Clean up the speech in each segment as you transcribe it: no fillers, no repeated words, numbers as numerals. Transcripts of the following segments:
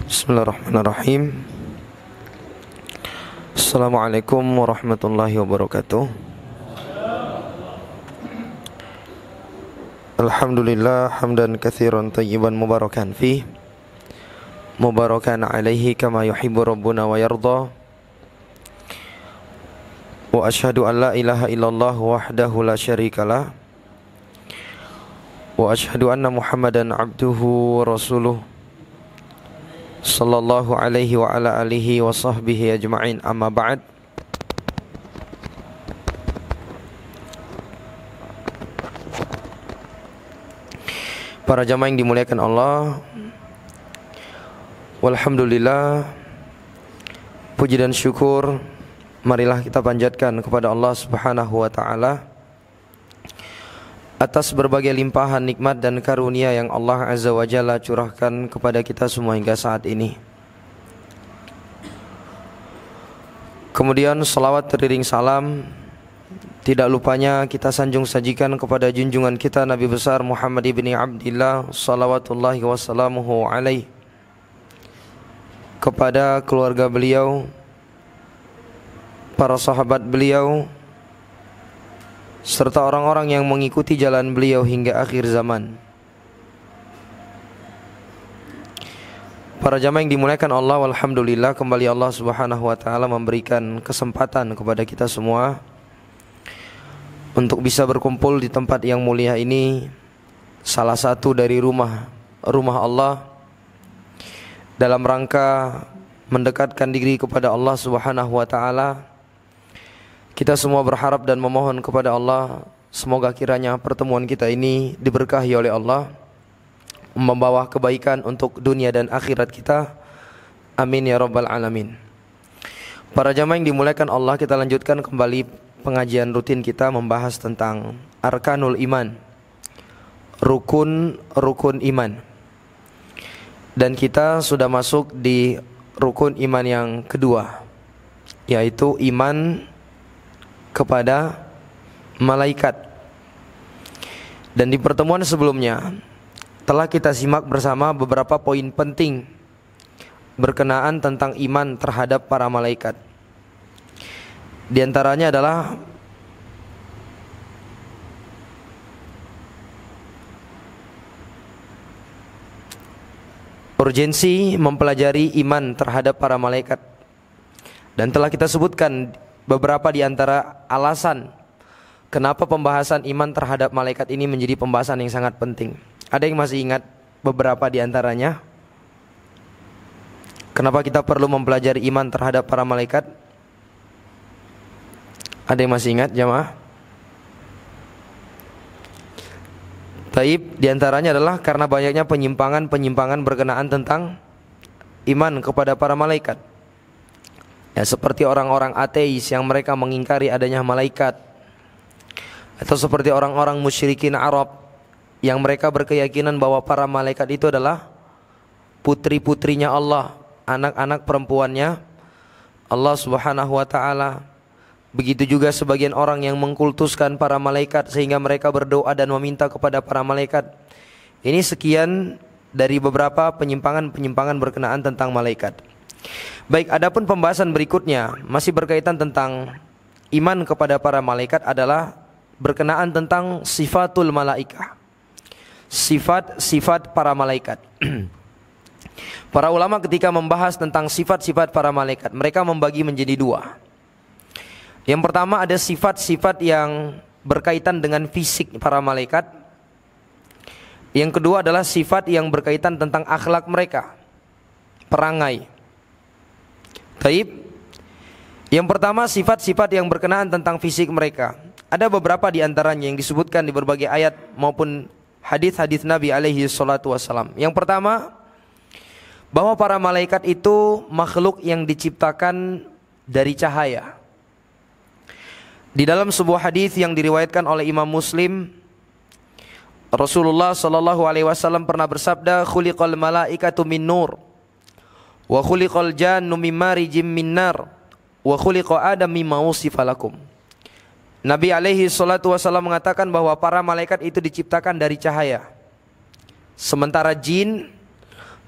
Bismillahirrahmanirrahim. Assalamualaikum warahmatullahi wabarakatuh. Alhamdulillah hamdan katsiran tayyiban mubarakan fi mubarakan alaihi kama yuhibbu rabbuna wa yarda. Wa asyhadu an la ilaha illallah wahdahu la syarikalah. Wa asyhadu anna Muhammadan abduhu wa rasuluh sallallahu alaihi wa ala alihi wa sahbihi ajma'in, amma ba'd. Para jamaah yang dimuliakan Allah, walhamdulillah, puji dan syukur marilah kita panjatkan kepada Allah Subhanahu wa ta'ala atas berbagai limpahan nikmat dan karunia yang Allah Azza wa Jalla curahkan kepada kita semua hingga saat ini. Kemudian salawat teriring salam tidak lupanya kita sanjung sajikan kepada junjungan kita Nabi besar Muhammad ibni Abdillah salawatullahi wassalamuhu alaih, kepada keluarga beliau, para sahabat beliau, serta orang-orang yang mengikuti jalan beliau hingga akhir zaman. Para jamaah yang dimuliakan Allah, alhamdulillah kembali Allah Subhanahu wa ta'ala memberikan kesempatan kepada kita semua untuk bisa berkumpul di tempat yang mulia ini, salah satu dari rumah Allah, dalam rangka mendekatkan diri kepada Allah Subhanahu wa ta'ala. Kita semua berharap dan memohon kepada Allah, semoga kiranya pertemuan kita ini diberkahi oleh Allah, membawa kebaikan untuk dunia dan akhirat kita. Amin ya rabbal alamin. Para jamaah yang dimuliakan Allah, kita lanjutkan kembali pengajian rutin kita membahas tentang arkanul iman, rukun iman. Dan kita sudah masuk di rukun iman yang kedua, yaitu iman kepada malaikat. Dan di pertemuan sebelumnya telah kita simak bersama beberapa poin penting berkenaan tentang iman terhadap para malaikat. Di antaranya adalah urgensi mempelajari iman terhadap para malaikat. Dan telah kita sebutkan beberapa di antara alasan kenapa pembahasan iman terhadap malaikat ini menjadi pembahasan yang sangat penting. Ada yang masih ingat beberapa di antaranya? Kenapa kita perlu mempelajari iman terhadap para malaikat? Ada yang masih ingat, jamaah? Taib, di antaranya adalah karena banyaknya penyimpangan berkenaan tentang iman kepada para malaikat. Ya, seperti orang-orang ateis yang mereka mengingkari adanya malaikat, atau seperti orang-orang musyrikin Arab yang mereka berkeyakinan bahwa para malaikat itu adalah putri-putrinya Allah, anak-anak perempuannya Allah Subhanahu wa ta'ala. Begitu juga sebagian orang yang mengkultuskan para malaikat sehingga mereka berdoa dan meminta kepada para malaikat. Ini sekian dari beberapa penyimpangan berkenaan tentang malaikat. Baik, adapun pembahasan berikutnya masih berkaitan tentang iman kepada para malaikat adalah berkenaan tentang sifatul malaikah, sifat-sifat para malaikat. Para ulama ketika membahas tentang sifat-sifat para malaikat, mereka membagi menjadi dua. Yang pertama, ada sifat-sifat yang berkaitan dengan fisik para malaikat. Yang kedua adalah sifat yang berkaitan tentang akhlak mereka, perangai. Taib. Yang pertama, sifat-sifat yang berkenaan tentang fisik mereka. Ada beberapa di antaranya yang disebutkan di berbagai ayat maupun hadis-hadis Nabi alaihi salatu wassalam. Yang pertama, bahwa para malaikat itu makhluk yang diciptakan dari cahaya. Di dalam sebuah hadis yang diriwayatkan oleh Imam Muslim, Rasulullah sallallahu alaihi wasallam pernah bersabda, "Khuliqal malaikatu min nur, wa khuliqal jannu mim marijim min nar, wa khuliqa adam mimma wusifa lakum." Nabi alaihi salatu wasallam mengatakan bahwa para malaikat itu diciptakan dari cahaya, sementara jin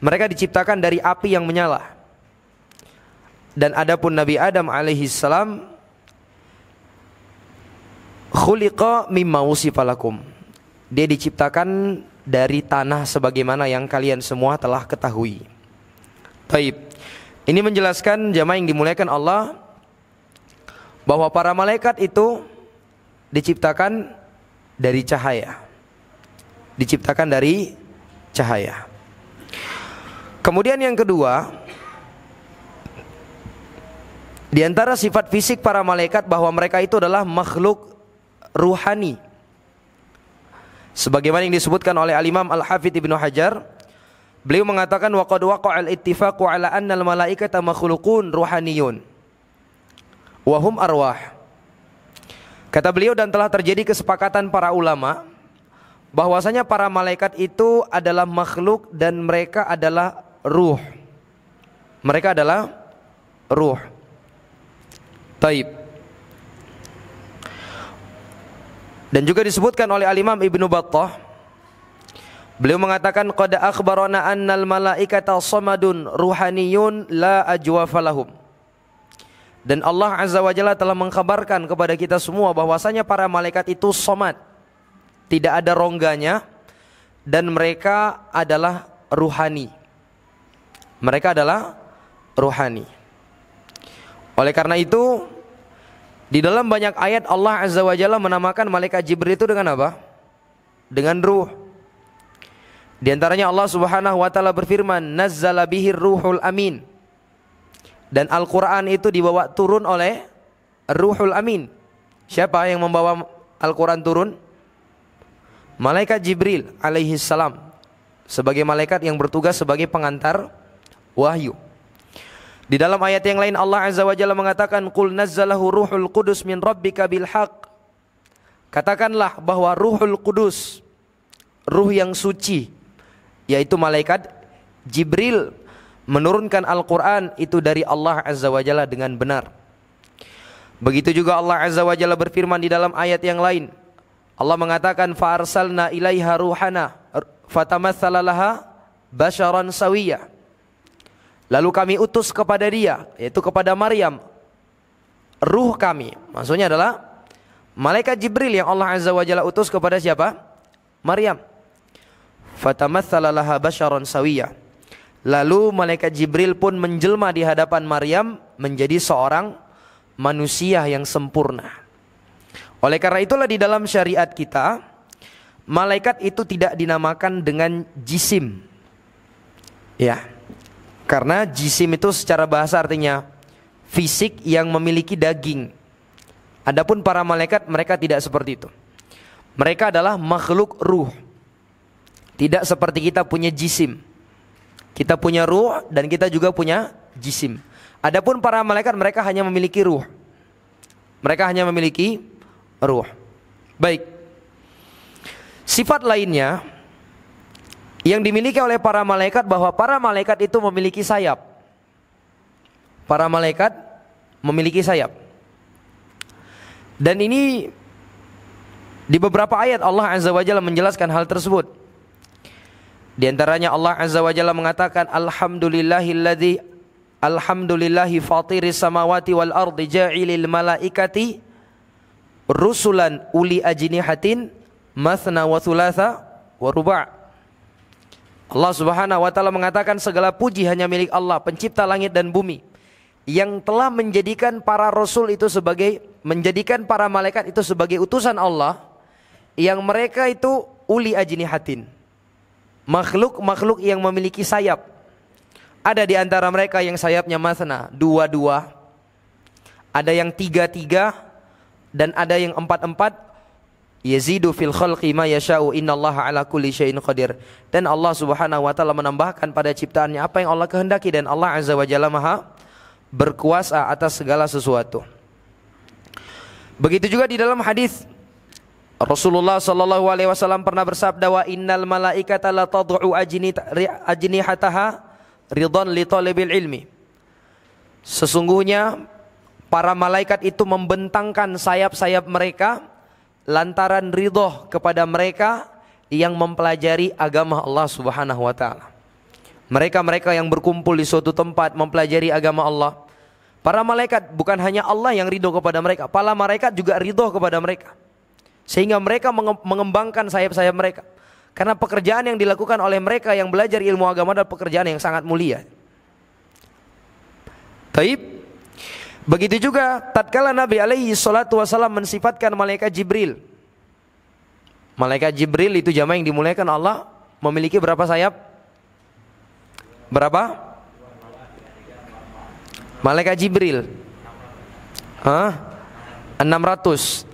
Mereka diciptakan dari api yang menyala. Dan adapun Nabi Adam alaihissalam khuliqa mimma wusifa lakum. Dia diciptakan dari tanah sebagaimana yang kalian semua telah ketahui. Baik. Ini menjelaskan jamaah yang dimuliakan Allah bahwa para malaikat itu diciptakan dari cahaya. Diciptakan dari cahaya. Kemudian yang kedua, di antara sifat fisik para malaikat bahwa mereka itu adalah makhluk ruhani. Sebagaimana yang disebutkan oleh Al-Imam Al-Hafidz Ibnu Hajar, beliau mengatakan wa qad waqa'al ittifaqu ala anna al-malaikata makhluqun ruhaniyun wa hum arwah. Kata beliau, dan telah terjadi kesepakatan para ulama bahwasanya para malaikat itu adalah makhluk dan mereka adalah ruh. Mereka adalah ruh. Taib. Dan juga disebutkan oleh Al-Imam Ibnu Battah, beliau mengatakan qad akhbarana annal malaikata samadun ruhaniyun la ajwafa lahum. Dan Allah Azza wa Jalla telah mengkabarkan kepada kita semua bahwasanya para malaikat itu somad, tidak ada rongganya, dan mereka adalah ruhani. Mereka adalah ruhani. Oleh karena itu, di dalam banyak ayat Allah Azza wa Jalla menamakan malaikat Jibril itu dengan apa? Dengan ruh. Di antaranya Allah Subhanahu wa taala berfirman, "Nazzala bihir ruhul amin." Dan Al-Qur'an itu dibawa turun oleh Ruhul Amin. Siapa yang membawa Al-Qur'an turun? Malaikat Jibril alaihi salam, sebagai malaikat yang bertugas sebagai pengantar wahyu. Di dalam ayat yang lain Allah Azza wa Jalla mengatakan, "Qul nazzalahu ruhul qudus min rabbika bil haqq." Katakanlah bahwa Ruhul Qudus, ruh yang suci, yaitu malaikat Jibril, menurunkan Al-Quran itu dari Allah Azza wa Jalla dengan benar. Begitu juga Allah Azza wa Jalla berfirman di dalam ayat yang lain. Allah mengatakan, "Fa arsalna ilaiha ruhana fatamatsala laha basharan sawiyya." Lalu kami utus kepada dia, yaitu kepada Maryam, ruh kami. Maksudnya adalah malaikat Jibril yang Allah Azza wa Jalla utus kepada siapa? Maryam. Fatamatsala laha basharan sawiyya. Lalu malaikat Jibril pun menjelma di hadapan Maryam menjadi seorang manusia yang sempurna. Oleh karena itulah di dalam syariat kita, malaikat itu tidak dinamakan dengan jisim. Ya. Karena jisim itu secara bahasa artinya fisik yang memiliki daging. Adapun para malaikat, mereka tidak seperti itu. Mereka adalah makhluk ruh. Tidak seperti kita punya jisim. Kita punya ruh dan kita juga punya jisim. Adapun para malaikat, mereka hanya memiliki ruh. Mereka hanya memiliki ruh. Baik. Sifat lainnya yang dimiliki oleh para malaikat, bahwa para malaikat itu memiliki sayap. Para malaikat memiliki sayap. Dan ini di beberapa ayat Allah Azza wa Jalla menjelaskan hal tersebut. Di antaranya Allah Azza wa Jalla mengatakan, Alhamdulillahi fatiris samawati wal ardi ja'ilil malaikati rusulan uli ajnihatin mathna wa thulatha wa ruba'. Allah Subhanahu wa taala mengatakan segala puji hanya milik Allah, pencipta langit dan bumi, yang telah menjadikan para rasul itu menjadikan para malaikat itu sebagai utusan Allah, yang mereka itu uli ajnihatin, makhluk-makhluk yang memiliki sayap. Ada di antara mereka yang sayapnya mathna, dua-dua. Ada yang tiga-tiga, dan ada yang empat-empat. Yazidu fil khalqi ma yasha'u innallaha ala kulli syai'in qadir. Dan Allah Subhanahu wa taala menambahkan pada ciptaannya apa yang Allah kehendaki, dan Allah Azza wa Jalla Maha berkuasa atas segala sesuatu. Begitu juga di dalam hadis Rasulullah sallallahu alaihi wasallam pernah bersabda, "Wa innal malaikata la tad'u ajnihataha ridhan li talibil ilmi." Sesungguhnya para malaikat itu membentangkan sayap-sayap mereka lantaran ridho kepada mereka yang mempelajari agama Allah Subhanahu wa taala. mereka-mereka yang berkumpul di suatu tempat mempelajari agama Allah. Para malaikat, bukan hanya Allah yang ridho kepada mereka, para malaikat juga ridho kepada mereka. Sehingga mereka mengembangkan sayap-sayap mereka. Karena pekerjaan yang dilakukan oleh mereka yang belajar ilmu agama adalah pekerjaan yang sangat mulia. Taib. Begitu juga tatkala Nabi alaihi salatu wasallam mensifatkan malaikat Jibril. Malaikat Jibril itu jamaah yang dimuliakan Allah, memiliki berapa sayap? Berapa? Malaikat Jibril 600.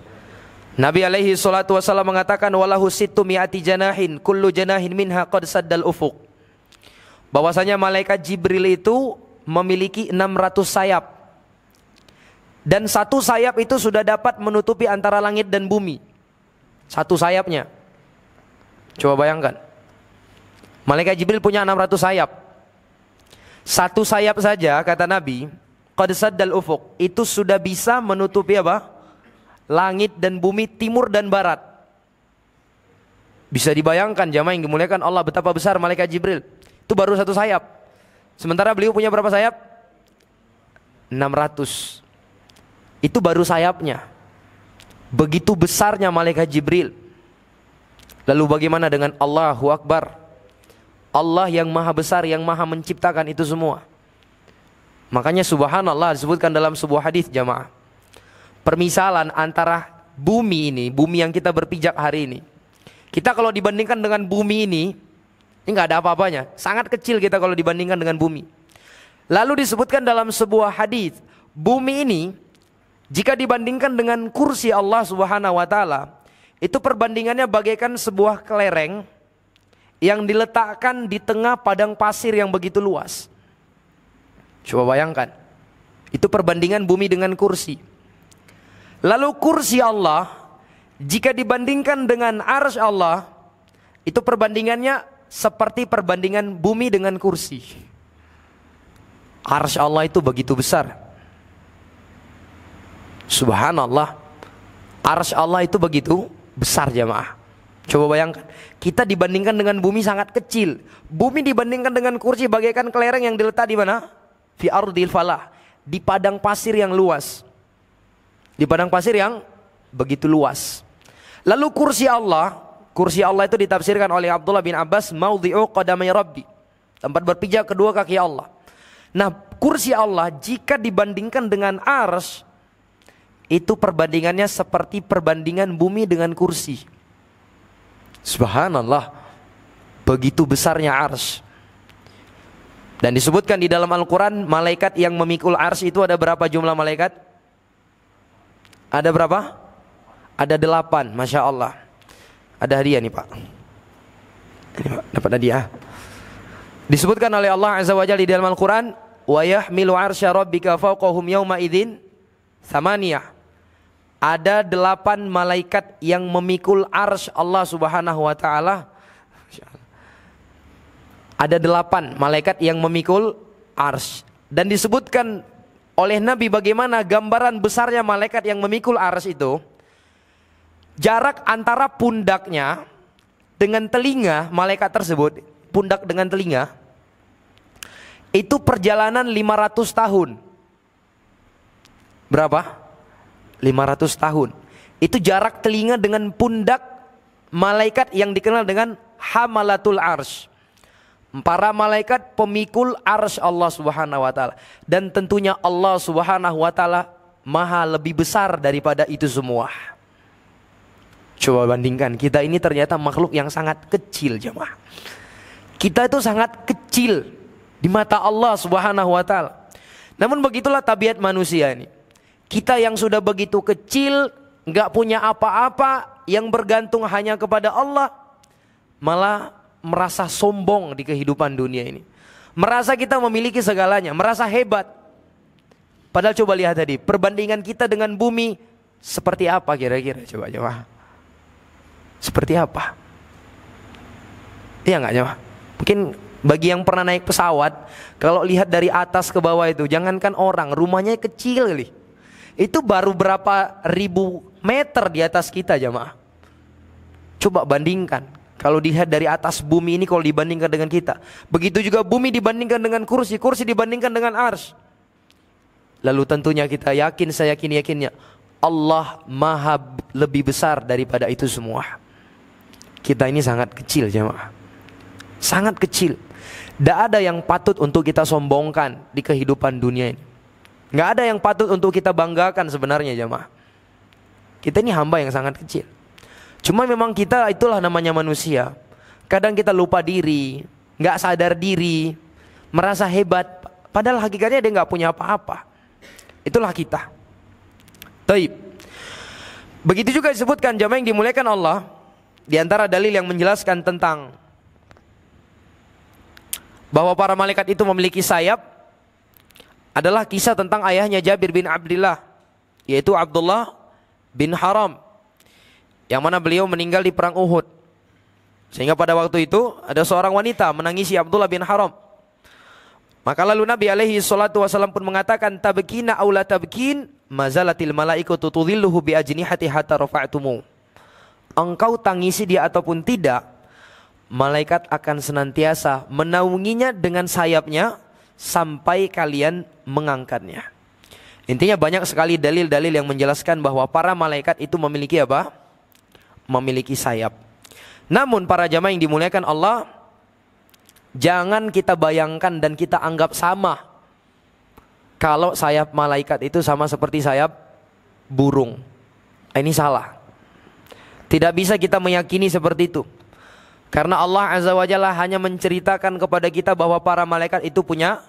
Nabi alaihi salatu wasallam mengatakan walahu sittu mi'ati janahin kullu janahin minha qad saddal ufuq. Bahwasanya malaikat Jibril itu memiliki 600 sayap. Dan satu sayap itu sudah dapat menutupi antara langit dan bumi. Satu sayapnya. Coba bayangkan. Malaikat Jibril punya 600 sayap. Satu sayap saja kata Nabi, qad saddal ufuq, itu sudah bisa menutupi apa? Langit dan bumi, timur dan barat. Bisa dibayangkan jamaah yang dimuliakan Allah betapa besar malaikat Jibril. Itu baru satu sayap. Sementara beliau punya berapa sayap? 600. Itu baru sayapnya. Begitu besarnya malaikat Jibril. Lalu bagaimana dengan Allahu Akbar? Allah yang maha besar, yang maha menciptakan itu semua. Makanya subhanallah disebutkan dalam sebuah hadis jamaah. Permisalan antara bumi ini, bumi yang kita berpijak hari ini. Kita kalau dibandingkan dengan bumi ini nggak ada apa-apanya. Sangat kecil kita kalau dibandingkan dengan bumi. Lalu disebutkan dalam sebuah hadis, bumi ini jika dibandingkan dengan kursi Allah Subhanahu wa taala, itu perbandingannya bagaikan sebuah kelereng yang diletakkan di tengah padang pasir yang begitu luas. Coba bayangkan. Itu perbandingan bumi dengan kursi. Lalu kursi Allah jika dibandingkan dengan arsy Allah, itu perbandingannya seperti perbandingan bumi dengan kursi. Arsy Allah itu begitu besar. Subhanallah. Arsy Allah itu begitu besar jamaah. Coba bayangkan, kita dibandingkan dengan bumi sangat kecil. Bumi dibandingkan dengan kursi bagaikan kelereng yang diletak di mana? Fi ardil falah, di padang pasir yang luas. Di padang pasir yang begitu luas. Lalu kursi Allah itu ditafsirkan oleh Abdullah bin Abbas, maudhi'u qadamai rabbi, tempat berpijak kedua kaki Allah. Nah, kursi Allah jika dibandingkan dengan arsy, itu perbandingannya seperti perbandingan bumi dengan kursi. Subhanallah, begitu besarnya arsy. Dan disebutkan di dalam Al-Quran, malaikat yang memikul arsy itu ada berapa jumlah malaikat? Ada berapa? Ada 8, Masya Allah. Ada hadiah nih Pak. Ini Pak, dapat hadiah. Disebutkan oleh Allah Azza wa Jalla di dalam Al-Quran, wa yahmilu arsya rabbika fawqahum yawma idzin tsamaniyah. Ada 8 malaikat yang memikul arsy Allah Subhanahu wa taala. Ada 8 malaikat yang memikul arsy. Dan disebutkan oleh Nabi bagaimana gambaran besarnya malaikat yang memikul arsy itu. Jarak antara pundaknya dengan telinga malaikat tersebut, pundak dengan telinga, itu perjalanan 500 tahun. Berapa? 500 tahun. Itu jarak telinga dengan pundak malaikat yang dikenal dengan hamalatul arsy. Para malaikat pemikul arsy Allah Subhanahu wa taala. Dan tentunya Allah Subhanahu wa taala maha lebih besar daripada itu semua. Coba bandingkan, kita ini ternyata makhluk yang sangat kecil jemaah. Kita itu sangat kecil di mata Allah Subhanahu wa taala. Namun begitulah tabiat manusia ini. Kita yang sudah begitu kecil, nggak punya apa-apa, yang bergantung hanya kepada Allah, malah merasa sombong di kehidupan dunia ini. Merasa kita memiliki segalanya, merasa hebat. Padahal coba lihat tadi, perbandingan kita dengan bumi seperti apa kira-kira? Coba. Seperti apa? Iya nggak coba? Mungkin bagi yang pernah naik pesawat, kalau lihat dari atas ke bawah itu, jangankan orang, rumahnya kecil kali. Itu baru berapa ribu meter di atas kita jamaah. Coba bandingkan. Kalau dilihat dari atas bumi ini kalau dibandingkan dengan kita. Begitu juga bumi dibandingkan dengan kursi, kursi dibandingkan dengan ars. Lalu tentunya kita yakin, saya yakin-yakinnya Allah maha lebih besar daripada itu semua. Kita ini sangat kecil jemaah. Sangat kecil. Tidak ada yang patut untuk kita sombongkan di kehidupan dunia ini. Nggak ada yang patut untuk kita banggakan sebenarnya jemaah. Kita ini hamba yang sangat kecil. Cuma memang kita itulah namanya manusia. Kadang kita lupa diri, nggak sadar diri, merasa hebat. Padahal hakikatnya dia nggak punya apa-apa. Itulah kita. Taib. Begitu juga disebutkan jamaah yang dimuliakan Allah. Di antara dalil yang menjelaskan tentang bahwa para malaikat itu memiliki sayap adalah kisah tentang ayahnya Jabir bin Abdullah, yaitu Abdullah bin Haram, yang mana beliau meninggal di perang Uhud. Sehingga pada waktu itu ada seorang wanita menangisi Abdullah bin Haram. Maka lalu Nabi alaihi salatu wasallam pun mengatakan, tabkina aw la tabkin mazalatil malaikatu tudhilluhu bi ajnihati hatta rafa'tumu. Engkau tangisi dia ataupun tidak, malaikat akan senantiasa menaunginya dengan sayapnya sampai kalian mengangkatnya. Intinya banyak sekali dalil-dalil yang menjelaskan bahwa para malaikat itu memiliki apa? Memiliki sayap. Namun para jamaah yang dimuliakan Allah, jangan kita bayangkan dan kita anggap sama kalau sayap malaikat itu sama seperti sayap burung. Ini salah. Tidak bisa kita meyakini seperti itu. Karena Allah Azza wa Jalla hanya menceritakan kepada kita bahwa para malaikat itu punya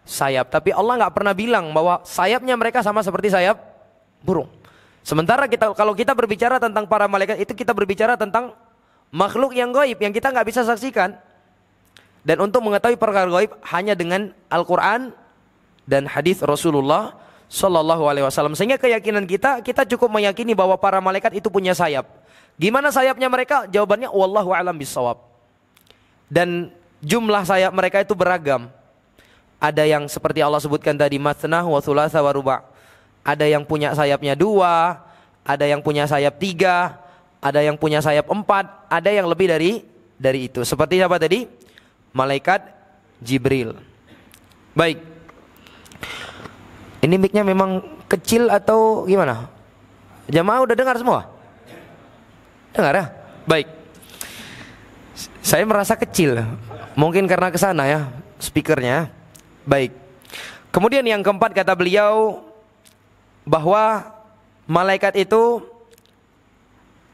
sayap. Tapi Allah nggak pernah bilang bahwa sayapnya mereka sama seperti sayap burung. Sementara kalau kita berbicara tentang para malaikat itu, kita berbicara tentang makhluk yang gaib yang kita nggak bisa saksikan. Dan untuk mengetahui perkara gaib hanya dengan Al-Quran dan hadis Rasulullah Sallallahu Alaihi Wasallam. Sehingga keyakinan kita cukup meyakini bahwa para malaikat itu punya sayap. Gimana sayapnya mereka? Jawabannya wallahu a'lam bissawab. Dan jumlah sayap mereka itu beragam. Ada yang seperti Allah sebutkan tadi, matsnah wa thulatsa wa ruba'. Ada yang punya sayapnya 2, ada yang punya sayap 3, ada yang punya sayap 4, ada yang lebih dari itu. Seperti apa tadi? Malaikat Jibril. Baik. Ini mic-nya memang kecil atau gimana? Jamaah udah dengar semua? Dengar ya? Baik. Saya merasa kecil. Mungkin karena kesana ya speakernya. Baik. Kemudian yang keempat kata beliau bahwa malaikat itu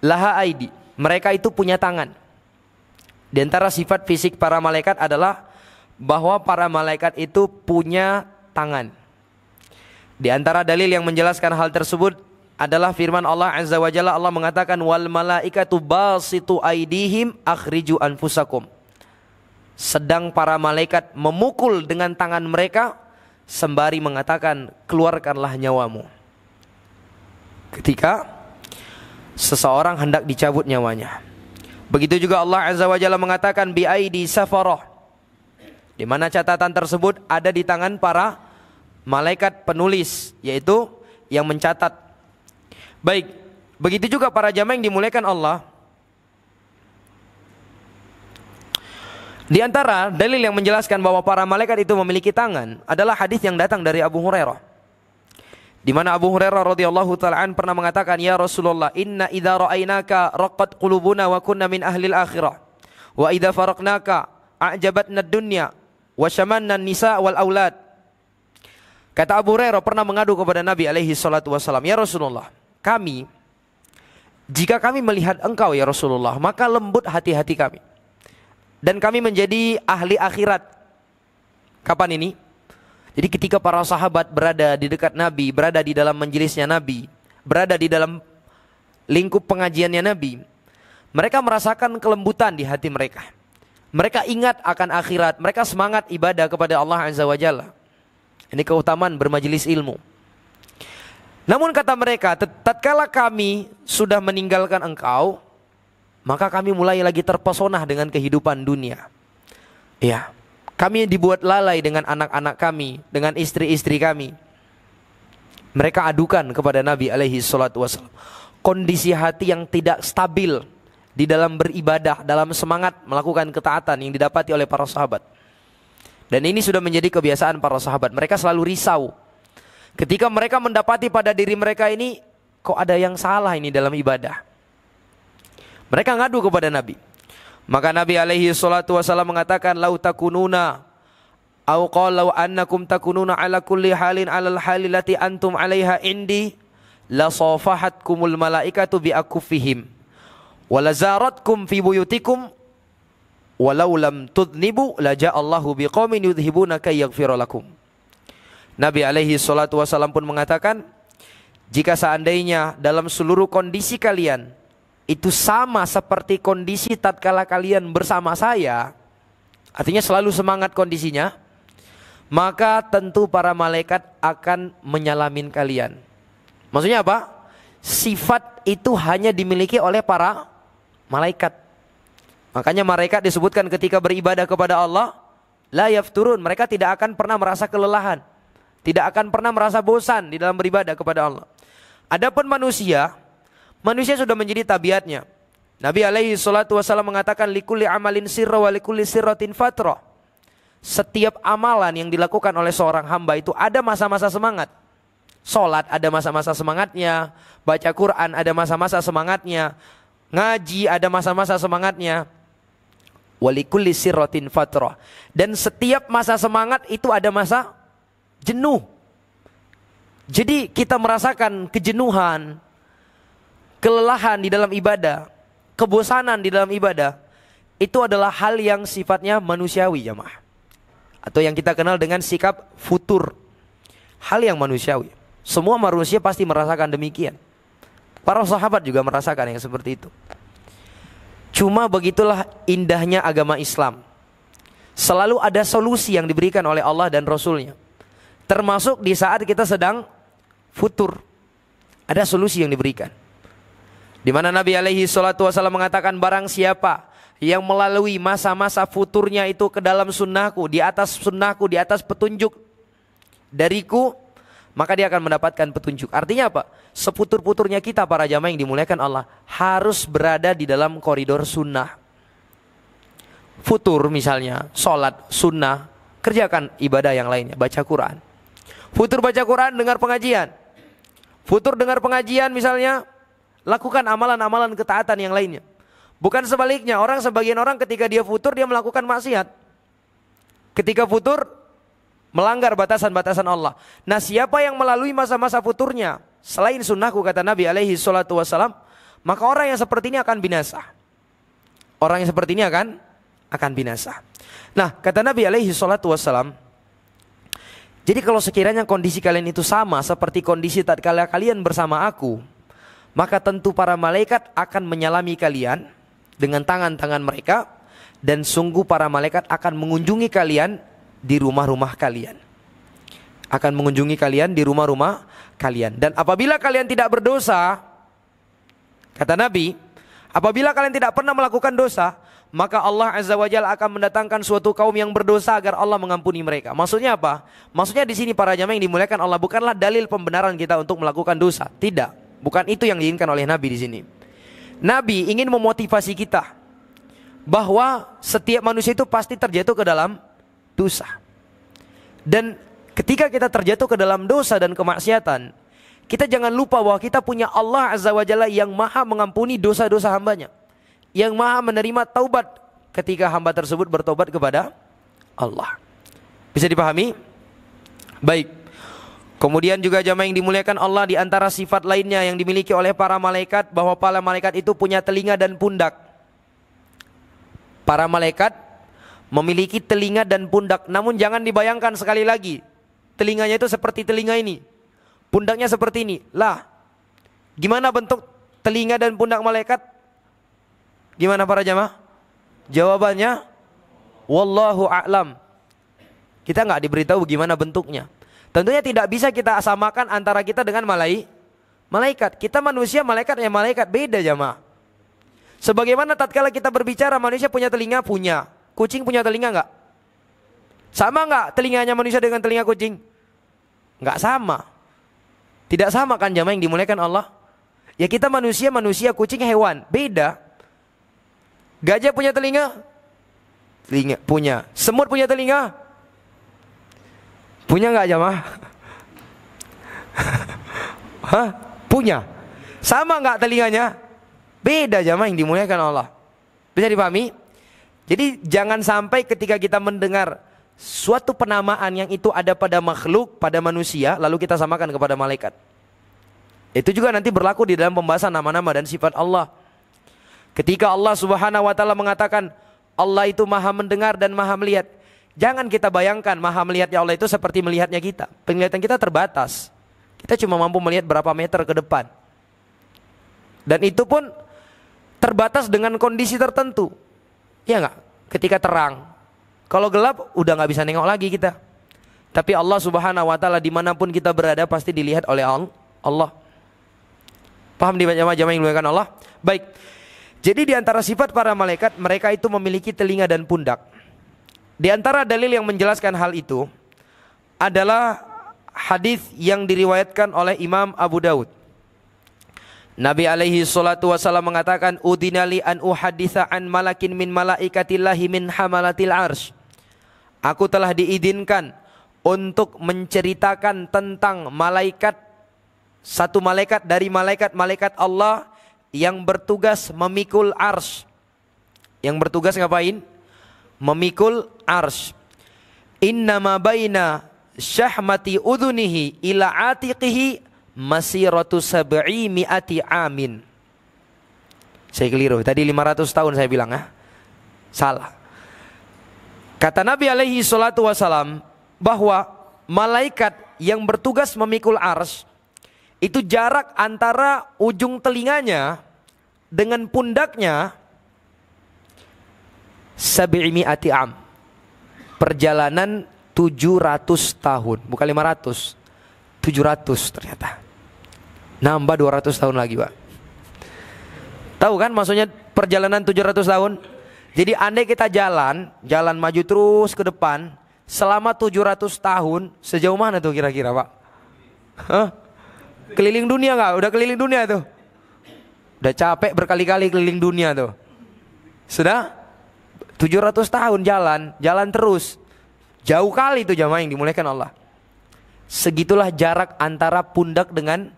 laha aidi. Mereka itu punya tangan. Di antara sifat fisik para malaikat adalah bahwa para malaikat itu punya tangan. Di antara dalil yang menjelaskan hal tersebut adalah firman Allah Azza wa Jalla. Allah mengatakan wal malaikatu basitu aidihim akhriju anfusakum. Sedang para malaikat memukul dengan tangan mereka sembari mengatakan keluarkanlah nyawamu. Ketika seseorang hendak dicabut nyawanya. Begitu juga Allah Azza wa Jalla mengatakan bi aidi safarah, di mana catatan tersebut ada di tangan para malaikat penulis, yaitu yang mencatat. Baik, begitu juga para jamaah yang dimuliakan Allah. Di antara dalil yang menjelaskan bahwa para malaikat itu memiliki tangan adalah hadis yang datang dari Abu Hurairah. Di mana Abu Hurairah radhiyallahu taala an pernah mengatakan, "Ya Rasulullah, inna idza ra'ainaka raqqat qulubuna wa kunna min ahli al-akhirah. Wa idza faraqnaka a'jabatna ad-dunya wa shamanna an-nisa wal aulad." Kata Abu Hurairah pernah mengadu kepada Nabi alaihi salatu wasallam, "Ya Rasulullah, jika kami melihat engkau ya Rasulullah, maka lembut hati-hati kami. Dan kami menjadi ahli akhirat." Kapan ini? Jadi ketika para sahabat berada di dekat Nabi, berada di dalam majelisnya Nabi, berada di dalam lingkup pengajiannya Nabi, mereka merasakan kelembutan di hati mereka. Mereka ingat akan akhirat, mereka semangat ibadah kepada Allah Azza wa Jalla. Ini keutamaan bermajelis ilmu. Namun kata mereka, tatkala kami sudah meninggalkan engkau, maka kami mulai lagi terpesona dengan kehidupan dunia. Ya, kami dibuat lalai dengan anak-anak kami, dengan istri-istri kami. Mereka adukan kepada Nabi alaihi salatu wasallam kondisi hati yang tidak stabil di dalam beribadah, dalam semangat melakukan ketaatan yang didapati oleh para sahabat. Dan ini sudah menjadi kebiasaan para sahabat. Mereka selalu risau ketika mereka mendapati pada diri mereka ini, kok ada yang salah ini dalam ibadah. Mereka ngadu kepada Nabi. Maka Nabi alaihi salatu wasallam mengatakan, lau takununa au qala law annakum takununa ala kulli halin alal halilati antum alaiha indi la safahatkumul malaikatu bi akufihim wa lazaratkum fi buyutikum walau lam tudnibu la ja'allahu biqaumin yudhibuna kay yaghfira lakum. Nabi alaihi salatu wasallam pun mengatakan, jika seandainya dalam seluruh kondisi kalian itu sama seperti kondisi tatkala kalian bersama saya, artinya selalu semangat kondisinya, maka tentu para malaikat akan menyalamin kalian. Maksudnya apa? Sifat itu hanya dimiliki oleh para malaikat. Makanya malaikat disebutkan ketika beribadah kepada Allah, la yafturun, mereka tidak akan pernah merasa kelelahan, tidak akan pernah merasa bosan di dalam beribadah kepada Allah. Adapun manusia sudah menjadi tabiatnya. Nabi alaihi salatu wasallam mengatakan, likulli amalin sirra wa likulli sirratin fatra. Setiap amalan yang dilakukan oleh seorang hamba itu ada masa-masa semangat. Salat ada masa-masa semangatnya, baca Quran ada masa-masa semangatnya, ngaji ada masa-masa semangatnya. Wa likulli sirratin fatra. Dan setiap masa semangat itu ada masa jenuh. Jadi kita merasakan kejenuhan, kelelahan di dalam ibadah, kebosanan di dalam ibadah, itu adalah hal yang sifatnya manusiawi, jamaah. Atau yang kita kenal dengan sikap futur. Hal yang manusiawi. Semua manusia pasti merasakan demikian. Para sahabat juga merasakan yang seperti itu. Cuma begitulah indahnya agama Islam. Selalu ada solusi yang diberikan oleh Allah dan Rasulnya. Termasuk di saat kita sedang futur. Ada solusi yang diberikan. Di mana Nabi alaihi salatu wasallam mengatakan, barang siapa yang melalui masa-masa futurnya itu ke dalam sunnahku, di atas petunjuk dariku, maka dia akan mendapatkan petunjuk. Artinya apa? Seputur-puturnya kita para jamaah yang dimuliakan Allah harus berada di dalam koridor sunnah. Futur misalnya, sholat sunnah, kerjakan ibadah yang lainnya, baca Quran. Futur baca Quran, dengar pengajian. Futur dengar pengajian misalnya, lakukan amalan-amalan ketaatan yang lainnya. Bukan sebaliknya, sebagian orang ketika dia futur dia melakukan maksiat. Ketika futur melanggar batasan-batasan Allah. Nah, siapa yang melalui masa-masa futurnya selain sunnahku, kata Nabi alaihi salatu wasalam, maka orang yang seperti ini akan binasa. Orang yang seperti ini akan binasa. Nah, kata Nabi alaihi salatu wasalam, jadi kalau sekiranya kondisi kalian itu sama seperti kondisi tatkala kalian bersama aku, maka tentu para malaikat akan menyalami kalian dengan tangan-tangan mereka, dan sungguh para malaikat akan mengunjungi kalian di rumah-rumah kalian. Akan mengunjungi kalian di rumah-rumah kalian. Dan apabila kalian tidak berdosa, kata Nabi, apabila kalian tidak pernah melakukan dosa, maka Allah Azza wa Jalla akan mendatangkan suatu kaum yang berdosa agar Allah mengampuni mereka. Maksudnya apa? Maksudnya di sini para jamaah yang dimuliakan Allah, bukanlah dalil pembenaran kita untuk melakukan dosa. Tidak. Bukan itu yang diinginkan oleh Nabi di sini. Nabi ingin memotivasi kita bahwa setiap manusia itu pasti terjatuh ke dalam dosa. Dan ketika kita terjatuh ke dalam dosa dan kemaksiatan, kita jangan lupa bahwa kita punya Allah Azza wa Jalla yang maha mengampuni dosa-dosa hambanya, yang maha menerima taubat ketika hamba tersebut bertobat kepada Allah. Bisa dipahami? Baik. Kemudian juga jamaah yang dimuliakan Allah, di antara sifat lainnya yang dimiliki oleh para malaikat, bahwa para malaikat itu punya telinga dan pundak. Para malaikat memiliki telinga dan pundak. Namun jangan dibayangkan sekali lagi, telinganya itu seperti telinga ini, pundaknya seperti ini. Lah, gimana bentuk telinga dan pundak malaikat? Gimana para jamaah? Jawabannya, wallahu a'lam. Kita nggak diberitahu gimana bentuknya. Tentunya tidak bisa kita samakan antara kita dengan malaikat. Kita manusia, malaikat beda jamaah. Sebagaimana tatkala kita berbicara, manusia punya telinga, punya. Kucing punya telinga enggak? Sama enggak telinganya manusia dengan telinga kucing? Enggak sama. Tidak sama kan jamaah yang dimuliakan Allah? Ya kita manusia, kucing hewan, beda. Gajah punya telinga? Telinga punya. Semut punya telinga? Punya nggak jamaah? Hah? Punya. Sama nggak telinganya? Beda jamaah yang dimuliakan Allah. Bisa dipahami? Jadi jangan sampai ketika kita mendengar suatu penamaan yang itu ada pada makhluk, pada manusia, lalu kita samakan kepada malaikat. Itu juga nanti berlaku di dalam pembahasan nama-nama dan sifat Allah. Ketika Allah Subhanahu wa taala mengatakan Allah itu maha mendengar dan maha melihat, jangan kita bayangkan maha melihatnya Allah itu seperti melihatnya kita. Penglihatan kita terbatas. Kita cuma mampu melihat berapa meter ke depan. Dan itu pun terbatas dengan kondisi tertentu. Ya enggak? Ketika terang. Kalau gelap udah nggak bisa nengok lagi kita. Tapi Allah Subhanahu wa taala dimanapun kita berada pasti dilihat oleh Allah. Paham di jamaah yang dimuliakan Allah? Baik. Jadi di antara sifat para malaikat, mereka itu memiliki telinga dan pundak. Di antara dalil yang menjelaskan hal itu adalah hadis yang diriwayatkan oleh Imam Abu Daud. Nabi alaihi salatu wasallam mengatakan, "Udinali an uhaditsa an malakin min malaikatillahi min hamalatil arsy." Aku telah diizinkan untuk menceritakan tentang malaikat, satu malaikat dari malaikat-malaikat Allah yang bertugas memikul arsy. Yang bertugas ngapain? Memikul arsy. Innama baina syahmati udhunihi ila atiqihi masiratu sab'i mi'ati amin. Saya keliru, tadi 500 tahun saya bilang ya. Salah. Kata Nabi alaihi salatu wasalam bahwa malaikat yang bertugas memikul arsy itu jarak antara ujung telinganya dengan pundaknya sab'i mi'ati am. Perjalanan 700 tahun, bukan 500. 700 ternyata. Nambah 200 tahun lagi, Pak. Tahu kan maksudnya perjalanan 700 tahun? Jadi andai kita jalan maju terus ke depan selama 700 tahun, sejauh mana tuh kira-kira, Pak? Hah? Keliling dunia nggak? Udah keliling dunia tuh. Udah capek berkali-kali keliling dunia tuh. Sudah 700 tahun jalan terus. Jauh kali itu jamaah yang dimuliakan Allah. Segitulah jarak antara pundak dengan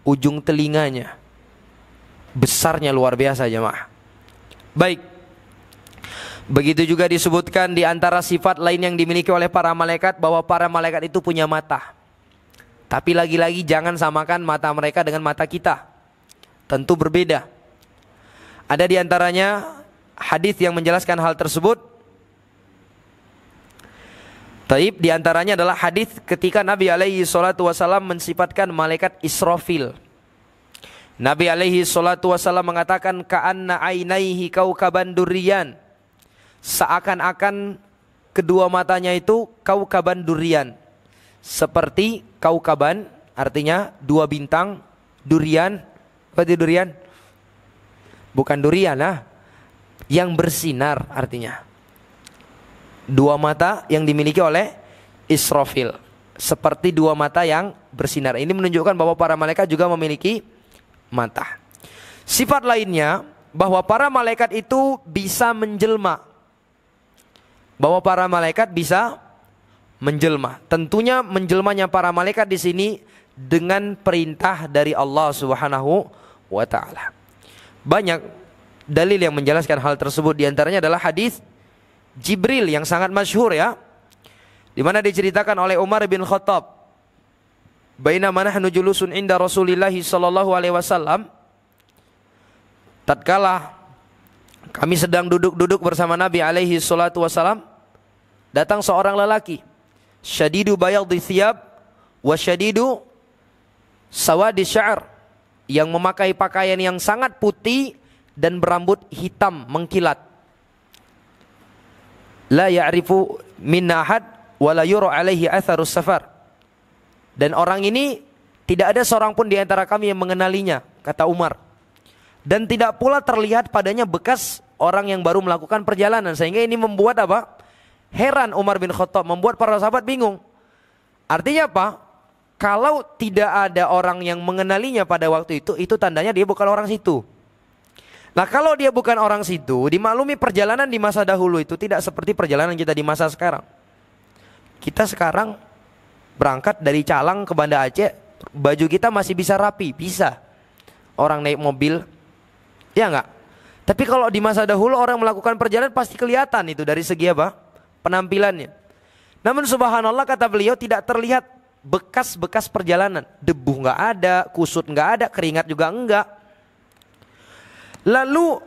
ujung telinganya. Besarnya luar biasa jamaah. Baik. Begitu juga disebutkan di antara sifat lain yang dimiliki oleh para malaikat bahwa para malaikat itu punya mata. Tapi lagi-lagi jangan samakan mata mereka dengan mata kita. Tentu berbeda. Ada di antaranya hadis yang menjelaskan hal tersebut. Taib, di antaranya adalah hadis ketika Nabi alaihi salatu wasallam mensifatkan malaikat Israfil. Nabi alaihi salatu wasallam mengatakan ka'anna ainaihi kaukaban durriyan. Seakan-akan kedua matanya itu kaukaban durriyan. Seperti kaukaban, artinya dua bintang. Durian, apa itu durian? Bukan durian lah. Yang bersinar artinya. Dua mata yang dimiliki oleh Israfil. Seperti dua mata yang bersinar. Ini menunjukkan bahwa para malaikat juga memiliki mata. Sifat lainnya bahwa para malaikat itu bisa menjelma. Bahwa para malaikat bisa menjelma. Tentunya menjelmanya para malaikat di sini dengan perintah dari Allah Subhanahu wa taala. Banyak dalil yang menjelaskan hal tersebut, di antaranya adalah hadis Jibril yang sangat masyhur ya. Di mana diceritakan oleh Umar bin Khattab. Bainama nahnu julusun inda Rasulillah sallallahu alaihi wasallam. Tatkala kami sedang duduk-duduk bersama Nabi alaihi salatu wasallam, datang seorang lelaki, syadidu bayadhi thiyab wa syadidu sawadi sya'r, yang memakai pakaian yang sangat putih dan berambut hitam mengkilat. La ya'rifu minna ahad wa la yura alaihi atharus safar. Dan orang ini tidak ada seorang pun di antara kami yang mengenalinya, kata Umar. Dan tidak pula terlihat padanya bekas orang yang baru melakukan perjalanan. Sehingga ini membuat apa? Heran Umar bin Khattab, membuat para sahabat bingung. Artinya apa? Kalau tidak ada orang yang mengenalinya pada waktu itu tandanya dia bukan orang situ. Nah kalau dia bukan orang situ, dimaklumi perjalanan di masa dahulu itu tidak seperti perjalanan kita di masa sekarang. Kita sekarang berangkat dari Calang ke Banda Aceh, baju kita masih bisa rapi, bisa. Orang naik mobil, ya enggak? Tapi kalau di masa dahulu orang melakukan perjalanan pasti kelihatan itu dari segi apa? Penampilannya. Namun subhanallah kata beliau tidak terlihat bekas-bekas perjalanan. Debu enggak ada, kusut enggak ada, keringat juga enggak. Lalu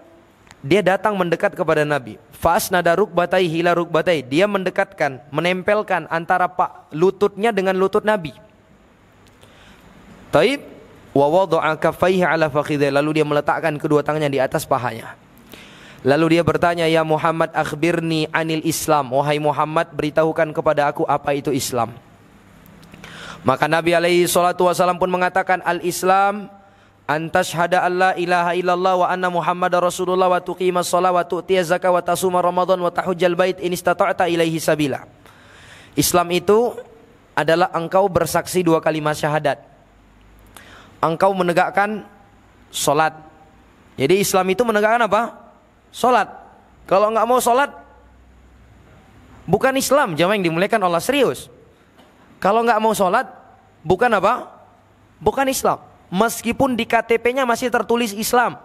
dia datang mendekat kepada Nabi. Fasnada rukbatai hila rukbatai. Dia mendekatkan, menempelkan antara lututnya dengan lutut Nabi. Taib. Wa wada'a kaffaihi ala fakhidhihi. Lalu dia meletakkan kedua tangannya di atas pahanya. Lalu dia bertanya, ya Muhammad akhbirni anil Islam. Wahai Muhammad, beritahukan kepada aku apa itu Islam. Maka Nabi alaihi salatu wasallam pun mengatakan, al-Islam antashhada alla ilaha illallah wa anna Muhammadar Rasulullah wa tuqimas shalah wa tu'tiyaz zakah wa tasuma Ramadan wa tahujjal bait in istata'ta ilaihi sabila. Islam itu adalah engkau bersaksi dua kalimat syahadat. Engkau menegakkan solat. Jadi Islam itu menegakkan apa? Solat. Kalau enggak mau solat, bukan Islam. Jamaah yang dimuliakan Allah, serius. Kalau enggak mau solat, bukan apa? Bukan Islam. Meskipun di KTP-nya masih tertulis Islam,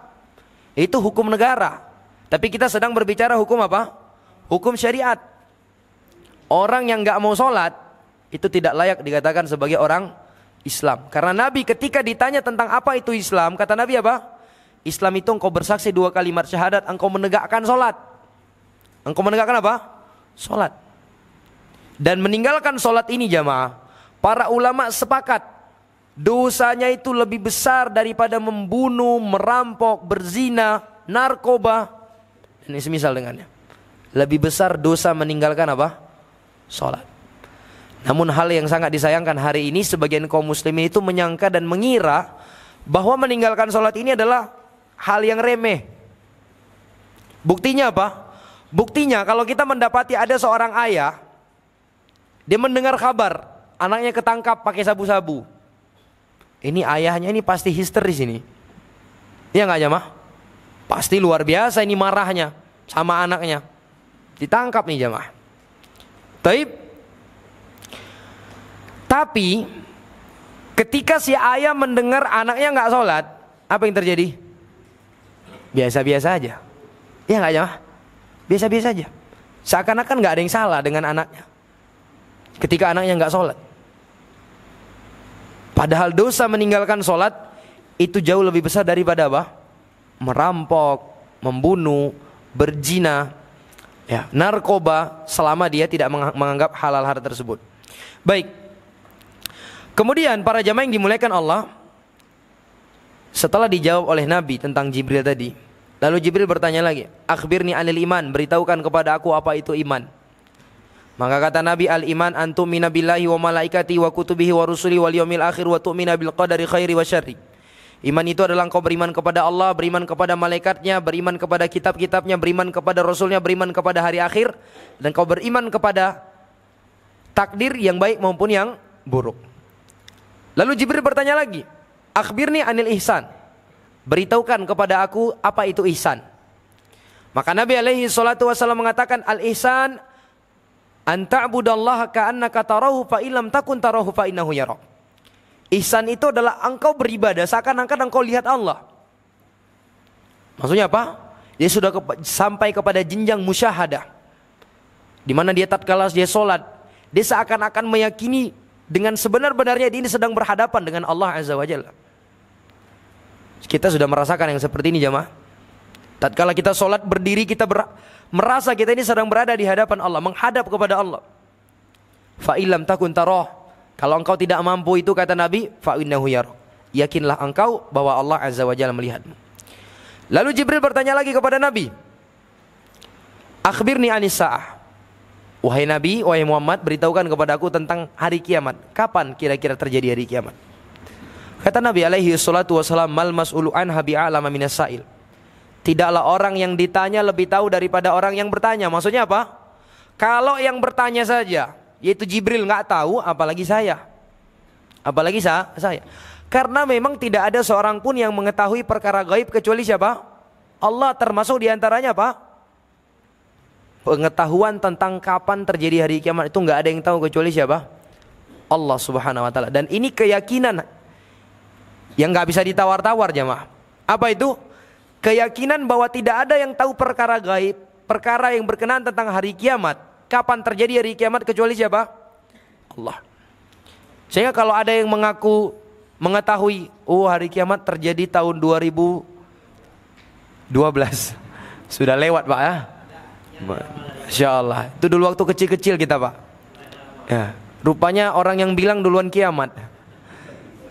itu hukum negara. Tapi kita sedang berbicara hukum apa? Hukum syariat. Orang yang enggak mau solat, itu tidak layak dikatakan sebagai orang Islam. Karena Nabi ketika ditanya tentang apa itu Islam, kata Nabi apa? Islam itu engkau bersaksi dua kalimat syahadat, engkau menegakkan solat. Engkau menegakkan apa? Solat. Dan meninggalkan solat ini jamaah, para ulama sepakat dosanya itu lebih besar daripada membunuh, merampok, berzina, narkoba, dan semisal dengannya. Lebih besar dosa meninggalkan apa? Solat. Namun hal yang sangat disayangkan hari ini sebagian kaum muslimin itu menyangka dan mengira bahwa meninggalkan sholat ini adalah hal yang remeh. Buktinya apa? Buktinya kalau kita mendapati ada seorang ayah, dia mendengar kabar anaknya ketangkap pakai sabu-sabu. Ini ayahnya ini pasti histeris ini. Iya nggak jamaah? Pasti luar biasa ini marahnya sama anaknya. Ditangkap nih jamaah. Tapi ketika si ayah mendengar anaknya nggak sholat, apa yang terjadi? Biasa-biasa aja. Ya nggak jamaah? Biasa-biasa aja. Seakan-akan nggak ada yang salah dengan anaknya. Ketika anaknya nggak sholat. Padahal dosa meninggalkan sholat itu jauh lebih besar daripada apa? Merampok, membunuh, berzina, ya, narkoba, selama dia tidak menganggap halal hal tersebut. Baik. Kemudian para jamaah yang dimuliakan Allah, setelah dijawab oleh Nabi tentang Jibril tadi, lalu Jibril bertanya lagi, akhbirni anil iman, beritahukan kepada aku apa itu iman. Maka kata Nabi, al iman antumina billahi wa malaikati wa kutubihi wa rusuli wal yaumil akhir wa tu'mina bil qadari khairi wa syarri. Iman itu adalah engkau beriman kepada Allah, beriman kepada malaikatnya, beriman kepada kitab-kitabnya, beriman kepada rasulnya, beriman kepada hari akhir, dan kau beriman kepada takdir yang baik maupun yang buruk. Lalu Jibril bertanya lagi, akhbirni anil ihsan, beritahukan kepada aku apa itu ihsan. Maka Nabi alaihi salatu wasallam mengatakan, al ihsan an ta'budallaha ka'annaka tarahu fa illam takun tarahu fa innahu yarak. Ihsan itu adalah engkau beribadah seakan-akan engkau lihat Allah. Maksudnya apa? Dia sudah sampai kepada jenjang musyahadah, di mana dia tatkala dia sholat, dia seakan-akan meyakini dengan sebenar-benarnya dia ini sedang berhadapan dengan Allah Azza wa Jalla. Kita sudah merasakan yang seperti ini jamaah. Tatkala kita sholat berdiri, kita merasa kita ini sedang berada di hadapan Allah, menghadap kepada Allah. Fa illam takun tarah, kalau engkau tidak mampu itu kata Nabi, fa innahu yarak, yakinlah engkau bahwa Allah Azza wa Jalla melihatmu. Lalu Jibril bertanya lagi kepada Nabi, akhbirni anis sa'ah, wahai Nabi, wahai Muhammad, beritahukan kepada aku tentang hari kiamat. Kapan kira-kira terjadi hari kiamat? Kata Nabi alaihi salatu wasallam, mal mas'ulu anha bi'alama minas sa'il. Tidaklah orang yang ditanya lebih tahu daripada orang yang bertanya. Maksudnya apa? Kalau yang bertanya saja, yaitu Jibril, nggak tahu, apalagi saya. Apalagi saya. Karena memang tidak ada seorang pun yang mengetahui perkara gaib kecuali siapa? Allah termasuk diantaranya apa? Pengetahuan tentang kapan terjadi hari kiamat itu nggak ada yang tahu kecuali siapa? Allah Subhanahu wa taala. Dan ini keyakinan yang nggak bisa ditawar-tawar jemaah. Apa itu? Keyakinan bahwa tidak ada yang tahu perkara gaib, perkara yang berkenaan tentang hari kiamat, kapan terjadi hari kiamat kecuali siapa? Allah. Sehingga kalau ada yang mengaku mengetahui, oh hari kiamat terjadi tahun 2012, sudah lewat Pak ya. Masya Allah. Itu dulu waktu kecil-kecil kita Pak ya. Rupanya orang yang bilang duluan kiamat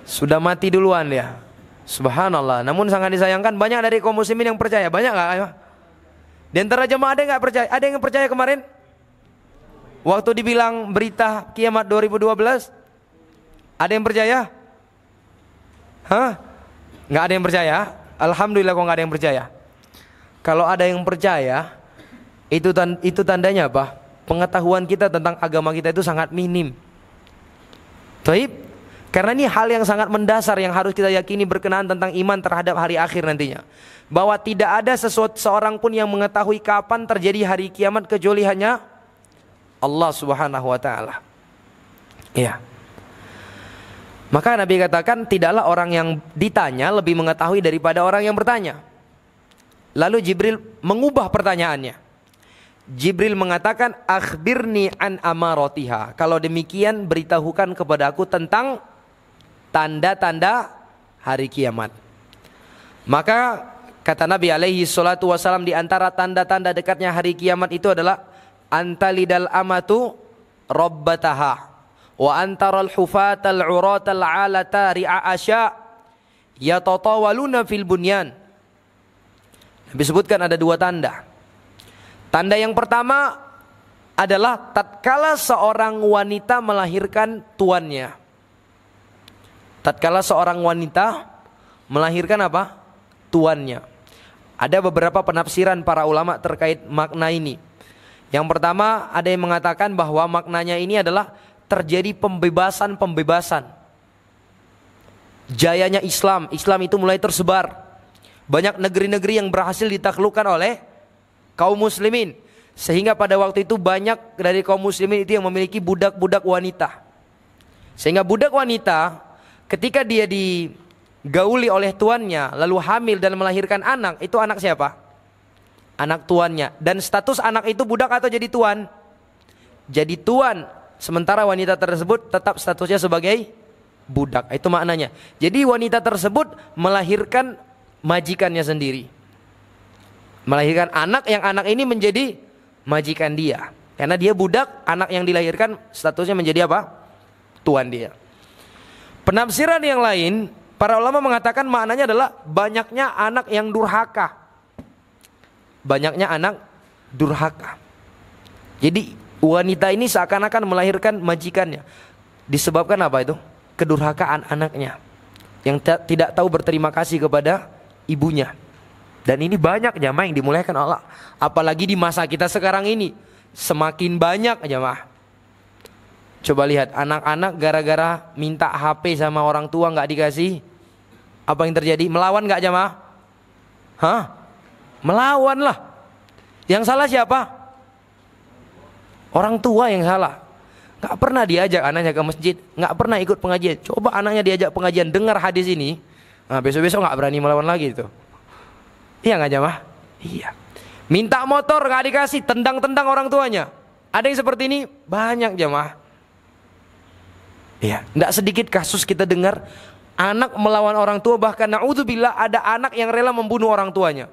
sudah mati duluan ya. Subhanallah. Namun sangat disayangkan banyak dari kaum muslimin yang percaya. Banyak gak? Di antara jemaah ada yang gak percaya? Ada yang percaya kemarin? Waktu dibilang berita kiamat 2012, ada yang percaya? Hah? Gak ada yang percaya? Alhamdulillah kok gak ada yang percaya. Kalau ada yang percaya, itu tandanya apa? Pengetahuan kita tentang agama kita itu sangat minim. Taib? Karena ini hal yang sangat mendasar yang harus kita yakini berkenaan tentang iman terhadap hari akhir nantinya. Bahwa tidak ada seorang pun yang mengetahui kapan terjadi hari kiamat kecuali hanya Allah Subhanahu wa taala. Iya. Maka Nabi katakan tidaklah orang yang ditanya lebih mengetahui daripada orang yang bertanya. Lalu Jibril mengubah pertanyaannya. Jibril mengatakan, akhbirni an amaratiha. Kalau demikian beritahukan kepada aku tentang tanda-tanda hari kiamat. Maka kata Nabi alaihi salatu wasalam, di antara tanda-tanda dekatnya hari kiamat itu adalah antalidal amatu rabbataha wa antaral hufatal uratal alata ri'a asya yatatawaluna fil bunyan. Nabi sebutkan ada dua tanda. Tanda yang pertama adalah tatkala seorang wanita melahirkan tuannya. Tatkala seorang wanita melahirkan apa? Tuannya. Ada beberapa penafsiran para ulama terkait makna ini. Yang pertama ada yang mengatakan bahwa maknanya ini adalah terjadi pembebasan. Jayanya Islam itu mulai tersebar. Banyak negeri-negeri yang berhasil ditaklukkan oleh kaum muslimin, sehingga pada waktu itu banyak dari kaum muslimin itu yang memiliki budak-budak wanita. Sehingga budak wanita ketika dia digauli oleh tuannya lalu hamil dan melahirkan anak, itu anak siapa? Anak tuannya. Dan status anak itu budak atau jadi tuan? Jadi tuan. Sementara wanita tersebut tetap statusnya sebagai budak. Itu maknanya. Jadi wanita tersebut melahirkan majikannya sendiri. Melahirkan anak yang anak ini menjadi majikan dia. Karena dia budak, anak yang dilahirkan statusnya menjadi apa? Tuan dia. Penafsiran yang lain, para ulama mengatakan maknanya adalah banyaknya anak yang durhaka. Banyaknya anak durhaka. Jadi wanita ini seakan-akan melahirkan majikannya. Disebabkan apa itu? Kedurhakaan anaknya, yang tidak tahu berterima kasih kepada ibunya. Dan ini banyak jamaah yang dimuliakan Allah. Apalagi di masa kita sekarang ini semakin banyak jamaah. Coba lihat anak-anak gara-gara minta HP sama orang tua nggak dikasih, apa yang terjadi? Melawan nggak jamaah? Hah? Melawan lah. Yang salah siapa? Orang tua yang salah. Nggak pernah diajak anaknya ke masjid, nggak pernah ikut pengajian. Coba anaknya diajak pengajian, dengar hadis ini, nah besok-besok nggak berani melawan lagi itu. Iya nggak jamaah? Iya. Minta motor nggak dikasih, tendang-tendang orang tuanya. Ada yang seperti ini banyak jamaah. Iya. Nggak sedikit kasus kita dengar anak melawan orang tua, bahkan naudzubillah ada anak yang rela membunuh orang tuanya.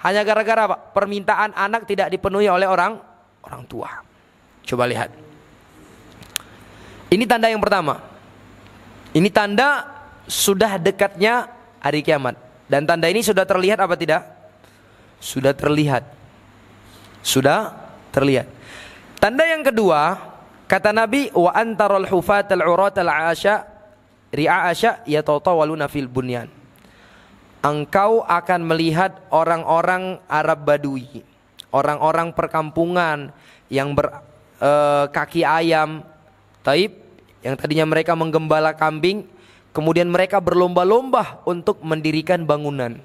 Hanya gara-gara apa? Permintaan anak tidak dipenuhi oleh orang tua. Coba lihat. Ini tanda yang pertama. Ini tanda sudah dekatnya hari kiamat. Dan tanda ini sudah terlihat apa tidak? Sudah terlihat. Sudah terlihat. Tanda yang kedua, kata Nabi, wa antarul hufatal uratal asya ri'a asya yatatawaluna fil bunyan. Engkau akan melihat orang-orang Arab Badui, orang-orang perkampungan yang berkaki ayam, taib, yang tadinya mereka menggembala kambing, kemudian mereka berlomba-lomba untuk mendirikan bangunan.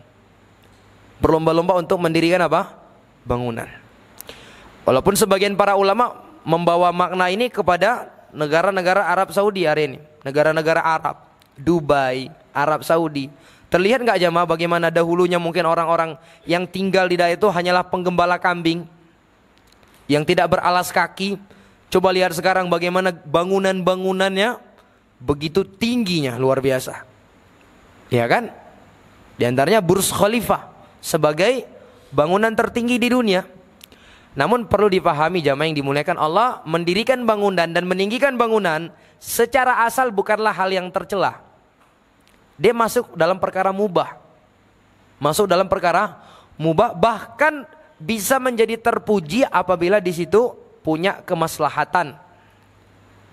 berlomba-lomba untuk mendirikan apa? Bangunan. Walaupun sebagian para ulama membawa makna ini kepada negara-negara Arab Saudi hari ini, negara-negara Arab, Dubai, Arab Saudi. Terlihat nggak jamaah bagaimana dahulunya mungkin orang-orang yang tinggal di daerah itu hanyalah penggembala kambing yang tidak beralas kaki. Coba lihat sekarang bagaimana bangunan-bangunannya begitu tingginya, luar biasa. Ya kan? Di antaranya Burj Khalifa sebagai bangunan tertinggi di dunia. Namun perlu dipahami jamaah yang dimuliakan Allah, mendirikan bangunan dan meninggikan bangunan secara asal bukanlah hal yang tercela. Dia masuk dalam perkara mubah. Masuk dalam perkara mubah, bahkan bisa menjadi terpuji apabila di situ punya kemaslahatan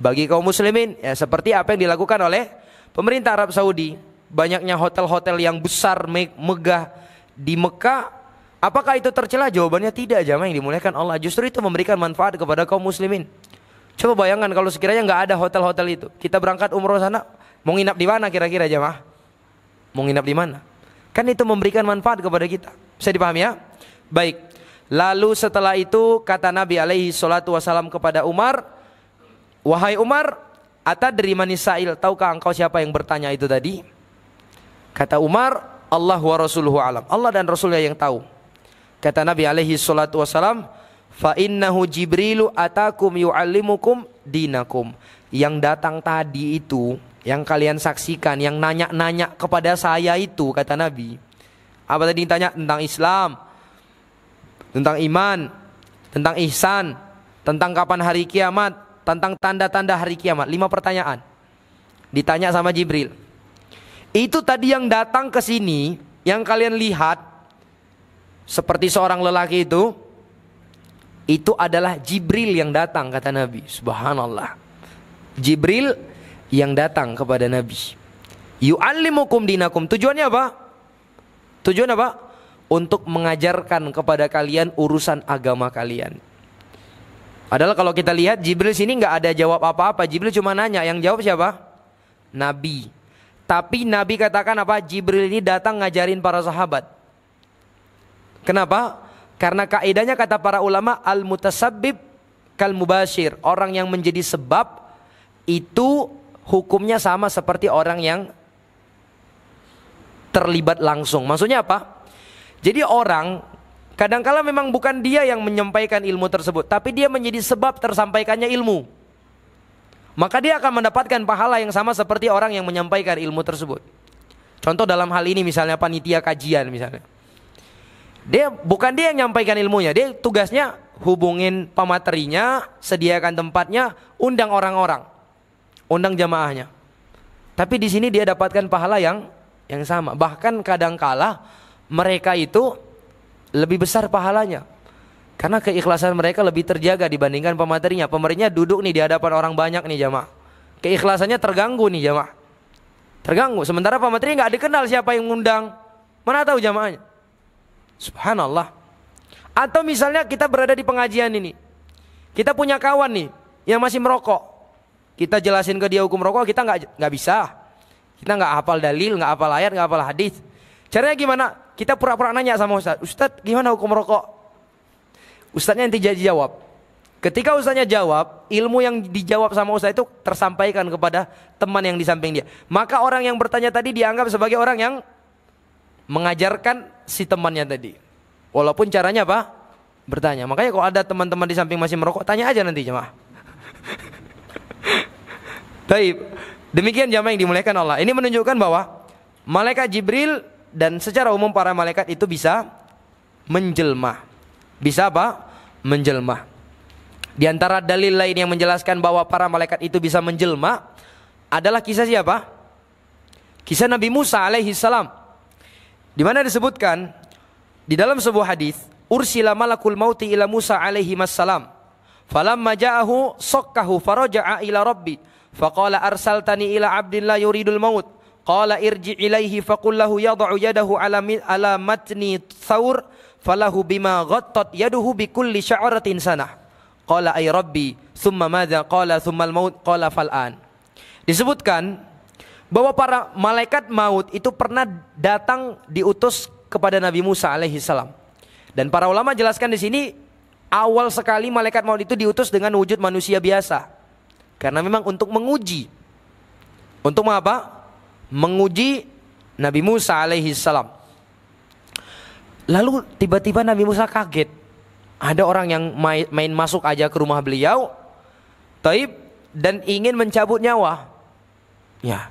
bagi kaum muslimin, ya seperti apa yang dilakukan oleh pemerintah Arab Saudi. Banyaknya hotel-hotel yang besar, megah di Mekah. Apakah itu tercela? Jawabannya tidak jamaah yang dimuliakan Allah. Justru itu memberikan manfaat kepada kaum muslimin. Coba bayangkan kalau sekiranya nggak ada hotel-hotel itu, kita berangkat umroh sana, mau nginap di mana kira-kira jamaah? Mau nginap di mana? Kan itu memberikan manfaat kepada kita. Bisa dipahami ya? Baik. Lalu setelah itu kata Nabi alaihi salatu wasalam kepada Umar, wahai Umar, atadri manis sa'il, tahukah engkau siapa yang bertanya itu tadi? Kata Umar, Allah wa rasuluhu alam. Allah dan Rasulnya yang tahu. Kata Nabi alaihi salatu wasalam, fa innahu Jibrilu atakum yu'allimukum dinakum. Yang datang tadi itu, yang kalian saksikan, yang nanya-nanya kepada saya itu, kata Nabi. Apa tadi ditanya? Tentang Islam, tentang iman, tentang ihsan, tentang kapan hari kiamat, tentang tanda-tanda hari kiamat. 5 pertanyaan ditanya sama Jibril. Itu tadi yang datang ke sini, yang kalian lihat seperti seorang lelaki itu adalah Jibril yang datang, kata Nabi. Subhanallah. Jibril yang datang kepada Nabi. Yu'allimukum dinakum. Tujuannya apa? Tujuan apa? Untuk mengajarkan kepada kalian urusan agama kalian. Adalah kalau kita lihat Jibril sini nggak ada jawab apa-apa. Jibril cuma nanya, yang jawab siapa? Nabi. Tapi Nabi katakan apa? Jibril ini datang ngajarin para sahabat. Kenapa? Karena kaidahnya kata para ulama, al-mutasabbib kal mubashir. Orang yang menjadi sebab itu hukumnya sama seperti orang yang terlibat langsung. Maksudnya apa? Jadi orang kadangkala memang bukan dia yang menyampaikan ilmu tersebut, tapi dia menjadi sebab tersampaikannya ilmu. Maka dia akan mendapatkan pahala yang sama seperti orang yang menyampaikan ilmu tersebut. Contoh dalam hal ini misalnya panitia kajian misalnya. Bukan dia yang menyampaikan ilmunya, dia tugasnya hubungin pematerinya, sediakan tempatnya, undang orang-orang, undang jamaahnya. Tapi di sini dia dapatkan pahala yang sama. Bahkan kadangkala mereka itu lebih besar pahalanya. Karena keikhlasan mereka lebih terjaga dibandingkan pematerinya. Pematerinya duduk nih di hadapan orang banyak nih jamaah. Keikhlasannya terganggu nih jamaah. Terganggu. Sementara pematerinya nggak dikenal siapa yang ngundang. Mana tahu jamaahnya. Subhanallah. Atau misalnya kita berada di pengajian ini. Kita punya kawan nih yang masih merokok. Kita jelasin ke dia hukum rokok, kita nggak bisa. Kita nggak hafal dalil, nggak hafal ayat, nggak hafal hadis. Caranya gimana? Kita pura-pura nanya sama Ustaz. Ustaz, gimana hukum rokok? Ustaznya nanti jawab. Ketika ustaznya jawab, ilmu yang dijawab sama ustaz itu tersampaikan kepada teman yang di samping dia. Maka orang yang bertanya tadi dianggap sebagai orang yang mengajarkan si temannya tadi. Walaupun caranya apa? Bertanya. Makanya kalau ada teman-teman di samping masih merokok, tanya aja nanti jemaah. Baik. Demikian jemaah yang dimuliakan Allah. Ini menunjukkan bahwa malaikat Jibril dan secara umum para malaikat itu bisa menjelma. Bisa apa? Menjelma. Di antara dalil lain yang menjelaskan bahwa para malaikat itu bisa menjelma adalah kisah siapa? Kisah Nabi Musa alaihi salam. Di mana disebutkan di dalam sebuah hadis, ursila malakul mauti ila Musa alaihi wassalam. Falamma ja'ahu sokkahu faraja'a ila rabbi. Faqala arsaltani ila abdin la yuridul maut. Qala irji ilaihi faqul lahu yad'u yadahu ala matni thawr. Falahu bima ghattat yaduhu bikulli sya'ratin sanah. Qala ay rabbi thumma madza qala thumma al-maut qala fal'an. Disebutkan bahwa para malaikat maut itu pernah datang diutus kepada Nabi Musa alaihi salam. Dan para ulama jelaskan di sini, awal sekali malaikat maut itu diutus dengan wujud manusia biasa. Karena memang untuk menguji. Untuk apa? Menguji Nabi Musa alaihi salam. Lalu tiba-tiba Nabi Musa kaget. Ada orang yang main masuk aja ke rumah beliau, taib, dan ingin mencabut nyawa. Ya,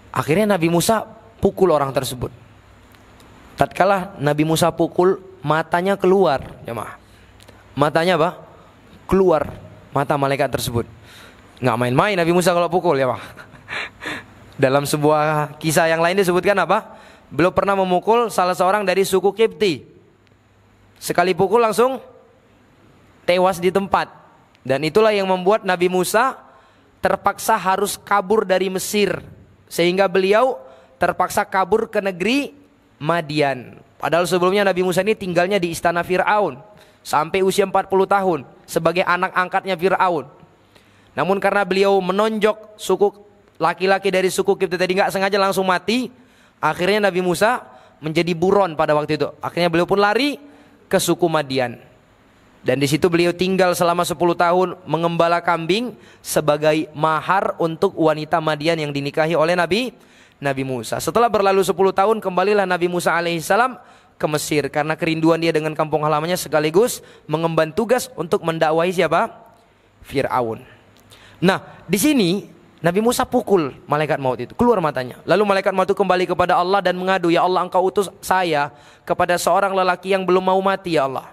akhirnya Nabi Musa pukul orang tersebut. Tatkala Nabi Musa pukul, matanya keluar, jemaah. Matanya apa? Keluar mata malaikat tersebut. Nggak main-main Nabi Musa kalau pukul, ya Pak. Dalam sebuah kisah yang lain disebutkan apa? Beliau pernah memukul salah seorang dari suku Kipti. Sekali pukul langsung tewas di tempat. Dan itulah yang membuat Nabi Musa terpaksa harus kabur dari Mesir. Sehingga beliau terpaksa kabur ke negeri Madian. Padahal sebelumnya Nabi Musa ini tinggalnya di istana Fir'aun sampai usia 40 tahun sebagai anak angkatnya Fir'aun. Namun karena beliau menonjok suku laki-laki dari suku Kipti tadi, nggak sengaja langsung mati. Akhirnya Nabi Musa menjadi buron pada waktu itu. Akhirnya beliau pun lari ke suku Madian. Dan di situ beliau tinggal selama 10 tahun mengembala kambing sebagai mahar untuk wanita Madian yang dinikahi oleh Nabi Musa. Setelah berlalu 10 tahun kembalilah Nabi Musa alaihissalam ke Mesir karena kerinduan dia dengan kampung halamannya, sekaligus mengemban tugas untuk mendakwahi siapa? Fir'aun. Nah, di sini Nabi Musa pukul malaikat maut itu, keluar matanya. Lalu malaikat maut itu kembali kepada Allah dan mengadu, "Ya Allah, Engkau utus saya kepada seorang lelaki yang belum mau mati, ya Allah."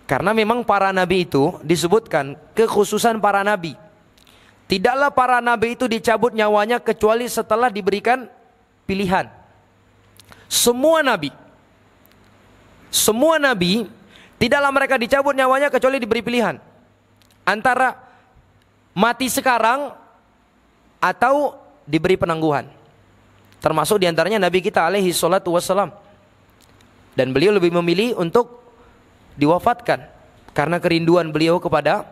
Karena memang para nabi itu disebutkan kekhususan para nabi. Tidaklah para nabi itu dicabut nyawanya kecuali setelah diberikan pilihan. Semua nabi tidaklah mereka dicabut nyawanya kecuali diberi pilihan. Antara mati sekarang atau diberi penangguhan. Termasuk diantaranya Nabi kita alaihi salatu wassalam. Dan beliau lebih memilih untuk diwafatkan karena kerinduan beliau kepada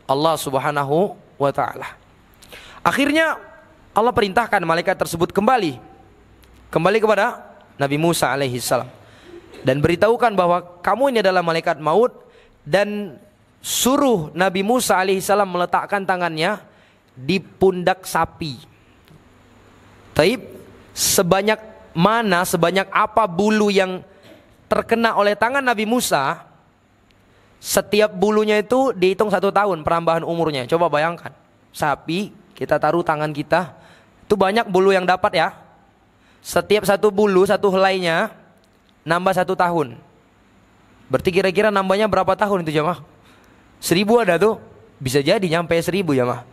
Allah subhanahu wa ta'ala. Akhirnya Allah perintahkan malaikat tersebut kembali kepada Nabi Musa alaihi salam. Dan beritahukan bahwa kamu ini adalah malaikat maut. Dan suruh Nabi Musa alaihi salam meletakkan tangannya di pundak sapi. Taib, sebanyak apa bulu yang terkena oleh tangan Nabi Musa, setiap bulunya itu dihitung 1 tahun penambahan umurnya. Coba bayangkan, sapi kita taruh tangan kita, itu banyak bulu yang dapat ya. Setiap satu bulu, satu helainya nambah 1 tahun. Berarti kira-kira nambahnya berapa tahun itu jemaah? 1000 ada tuh, bisa jadi nyampe 1000 jemaah.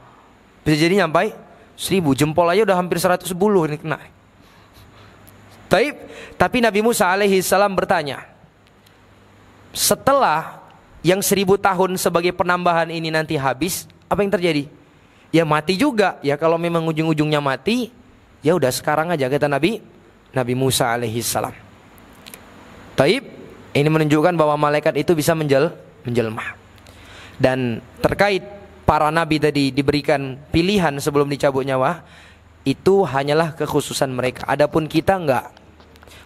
Bisa jadi nyampai 1000, jempol aja udah hampir 100 bulu ini kena. Tapi Nabi Musa alaihi salam bertanya, setelah yang 1000 tahun sebagai penambahan ini nanti habis, apa yang terjadi? Ya mati juga. Ya kalau memang ujung-ujungnya mati, ya udah sekarang aja, kata Nabi Musa alaihi salam. Ini menunjukkan bahwa malaikat itu bisa menjelma. Dan terkait para nabi tadi diberikan pilihan sebelum dicabut nyawa, itu hanyalah kekhususan mereka. Adapun kita enggak.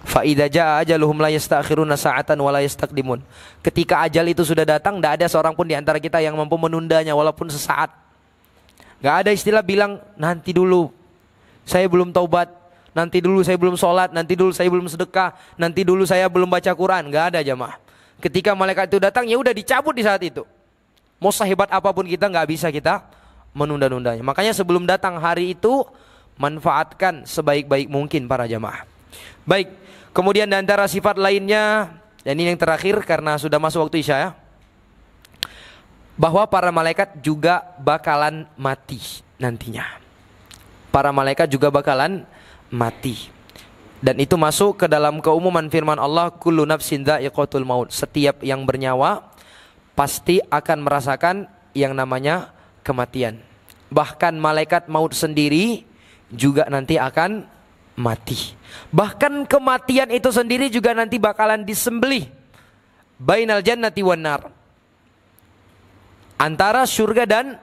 Fa idza jaa ajaluhum la yastakhiruna sa'atan wa la yastaqdimun. Ketika ajal itu sudah datang, enggak ada seorang pun di antara kita yang mampu menundanya walaupun sesaat. Enggak ada istilah bilang nanti dulu, saya belum taubat, nanti dulu saya belum sholat, nanti dulu saya belum sedekah, nanti dulu saya belum baca Quran. Enggak ada jemaah. Ketika malaikat itu datang, ya udah dicabut di saat itu. Mau sehebat apapun kita, nggak bisa kita menunda-nundanya. Makanya sebelum datang hari itu, manfaatkan sebaik-baik mungkin para jamaah. Baik, kemudian di antara sifat lainnya, dan ini yang terakhir karena sudah masuk waktu isya ya, bahwa para malaikat juga bakalan mati nantinya. Para malaikat juga bakalan mati. Dan itu masuk ke dalam keumuman firman Allah, kullu nafsin dha'iqatul maut. Setiap yang bernyawa pasti akan merasakan yang namanya kematian. Bahkan malaikat maut sendiri juga nanti akan mati. Bahkan kematian itu sendiri juga nanti bakalan disembelih bainal jannati wan nar, antara surga dan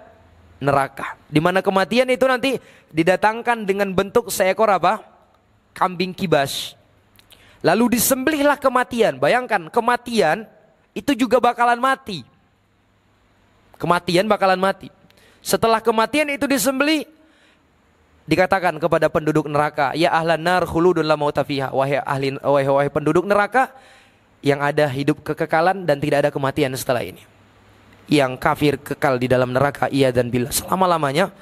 neraka. Di mana kematian itu nanti didatangkan dengan bentuk seekor apa? Kambing kibas. Lalu disembelihlah kematian. Bayangkan, kematian itu juga bakalan mati. Kematian bakalan mati. Setelah kematian itu disembelih, dikatakan kepada penduduk neraka, ya ahlan nar khuludun la mauta fiha, wahai penduduk neraka yang ada hidup kekekalan dan tidak ada kematian setelah ini. Yang kafir kekal di dalam neraka, iya dan billah, selama-lamanya.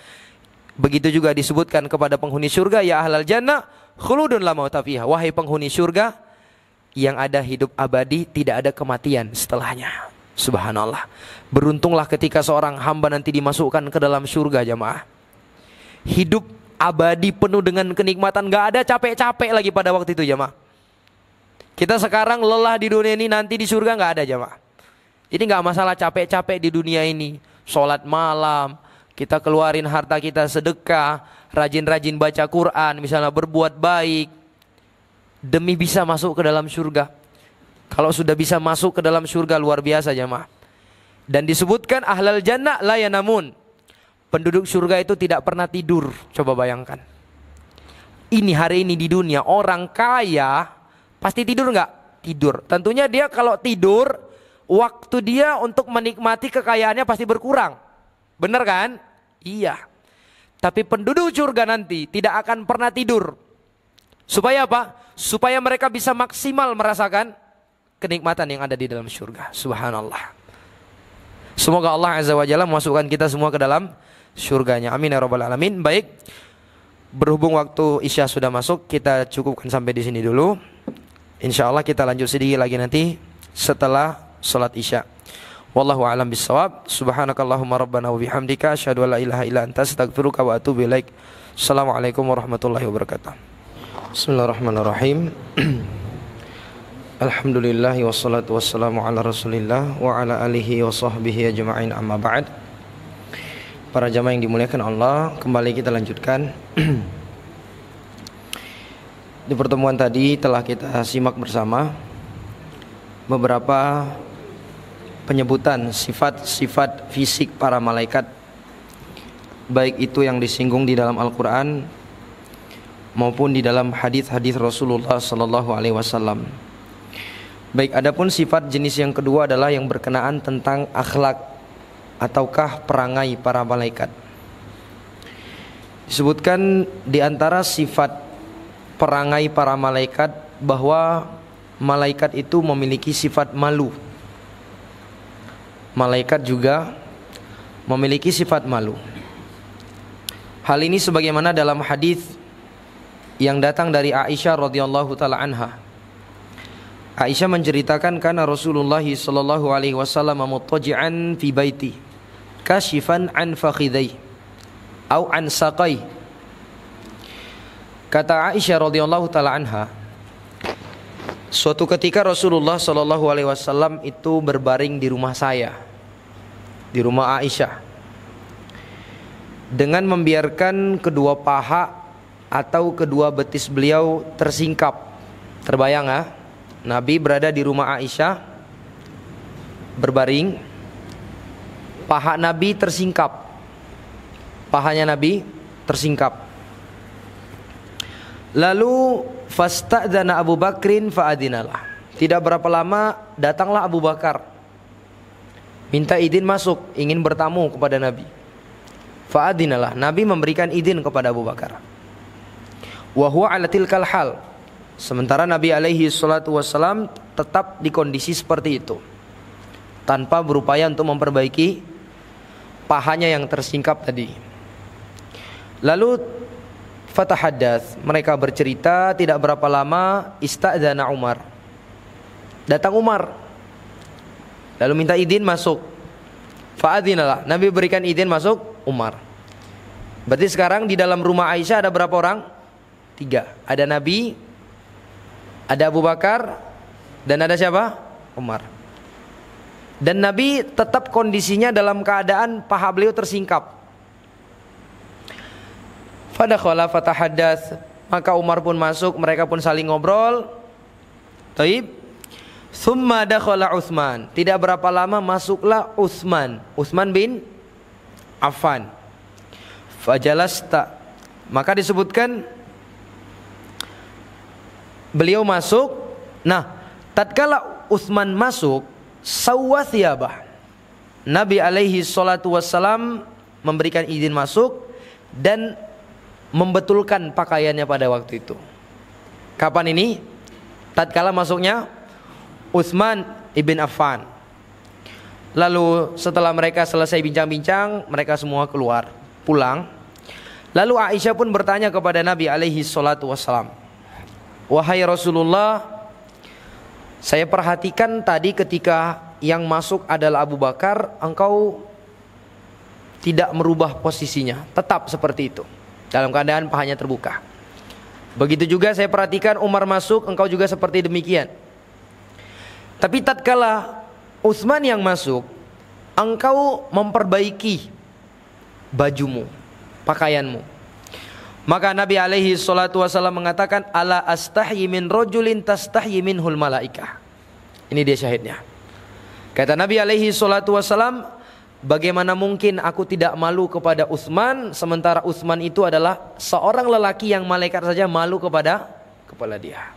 Begitu juga disebutkan kepada penghuni surga, ya ahlal jannah khuludun la mauta fiha, wahai penghuni surga yang ada hidup abadi, tidak ada kematian setelahnya. Subhanallah. Beruntunglah ketika seorang hamba nanti dimasukkan ke dalam surga, jamaah. Hidup abadi penuh dengan kenikmatan, gak ada capek-capek lagi pada waktu itu, jamaah. Kita sekarang lelah di dunia ini, nanti di surga gak ada, jamaah. Jadi gak masalah capek-capek di dunia ini. Sholat malam, kita keluarin harta kita sedekah, rajin-rajin baca Quran, misalnya berbuat baik, demi bisa masuk ke dalam surga. Kalau sudah bisa masuk ke dalam surga, luar biasa, jamaah. Dan disebutkan ahlal jannah la yanamun, penduduk surga itu tidak pernah tidur. Coba bayangkan. Ini hari ini di dunia, orang kaya pasti tidur nggak? Tidur. Tentunya dia kalau tidur, waktu dia untuk menikmati kekayaannya pasti berkurang. Benar kan? Iya. Tapi penduduk surga nanti tidak akan pernah tidur. Supaya apa? Supaya mereka bisa maksimal merasakan kenikmatan yang ada di dalam surga. Subhanallah. Semoga Allah Azza wa Jalla memasukkan kita semua ke dalam surganya. Amin ya rabbal alamin. Baik. Berhubung waktu Isya sudah masuk, kita cukupkan sampai di sini dulu. Insya Allah kita lanjut sedikit lagi nanti setelah salat Isya. Wallahu a'lam bissawab. Subhanakallahumma rabbana wa bihamdika asyhadu an la ilaha illa anta astaghfiruka wa atubu ilaik. Assalamualaikum warahmatullahi wabarakatuh. Bismillahirrahmanirrahim. Alhamdulillahi wassalatu wassalamu ala rasulillah wa ala alihi wa sahbihi ajma'in, amma ba'd. Para jamaah yang dimuliakan Allah, kembali kita lanjutkan. Di pertemuan tadi telah kita simak bersama beberapa penyebutan sifat-sifat fisik para malaikat, baik itu yang disinggung di dalam Al-Quran maupun di dalam hadis-hadis Rasulullah sallallahu alaihi wasallam. Baik, adapun sifat jenis yang kedua adalah yang berkenaan tentang akhlak ataukah perangai para malaikat. Disebutkan di antara sifat perangai para malaikat bahwa malaikat itu memiliki sifat malu. Malaikat juga memiliki sifat malu. Hal ini sebagaimana dalam hadis yang datang dari Aisyah radhiyallahu taala anha. Aisyah menceritakan karena Rasulullah sallallahu alaihi wasallam muttaji'an fi baiti kashifan an fakhidai au an saqai. Kata Aisyah radhiyallahu taala anha, suatu ketika Rasulullah sallallahu alaihi wasallam itu berbaring di rumah saya, di rumah Aisyah, dengan membiarkan kedua paha atau kedua betis beliau tersingkap. Terbayang ya? Nabi berada di rumah Aisyah berbaring, paha Nabi tersingkap, pahanya Nabi tersingkap. Lalu fasta'dzana Abu Bakrin fa'adinalah. Tidak berapa lama datanglah Abu Bakar, minta izin masuk, ingin bertamu kepada Nabi. Fa'adinalah, Nabi memberikan izin kepada Abu Bakar. Wa huwa ala tilkal hal, sementara Nabi alaihi salatu wassalam tetap di kondisi seperti itu, tanpa berupaya untuk memperbaiki pahanya yang tersingkap tadi. Lalu fatahadats, mereka bercerita, tidak berapa lama ista'dzana Umar. Datang Umar, lalu minta izin masuk. Fa'adzinalah, Nabi berikan izin masuk Umar. Berarti sekarang di dalam rumah Aisyah ada berapa orang? 3. Ada Nabi, ada Abu Bakar, dan ada siapa? Umar. Dan Nabi tetap kondisinya dalam keadaan paha beliau tersingkap. Fadakhala fatahadats, maka Umar pun masuk, mereka pun saling ngobrol. Taib. Tsumma dakhala Utsman. Tidak berapa lama masuklah Utsman, Utsman bin Affan. Fajalasta, maka disebutkan beliau masuk, Nah, tatkala Utsman masuk, sawwa thiyabah. Nabi alaihi salatu wassalam memberikan izin masuk dan membetulkan pakaiannya pada waktu itu. Kapan ini? Tatkala masuknya Utsman ibn Affan. Lalu setelah mereka selesai bincang-bincang, mereka semua keluar, pulang. Lalu Aisyah pun bertanya kepada Nabi alaihi salatu wassalam, "Wahai Rasulullah, saya perhatikan tadi ketika yang masuk adalah Abu Bakar, engkau tidak merubah posisinya, tetap seperti itu, dalam keadaan pahanya terbuka. Begitu juga saya perhatikan Umar masuk, engkau juga seperti demikian. Tapi tatkala Utsman yang masuk, engkau memperbaiki bajumu, pakaianmu." Maka Nabi alaihi salatu wasallam mengatakan, "Ala astahyi min rajulin tastahyi minhul malaikah." Ini dia syahidnya. Kata Nabi alaihi salatu wasallam, bagaimana mungkin aku tidak malu kepada Utsman, sementara Utsman itu adalah seorang lelaki yang malaikat saja malu kepada dia.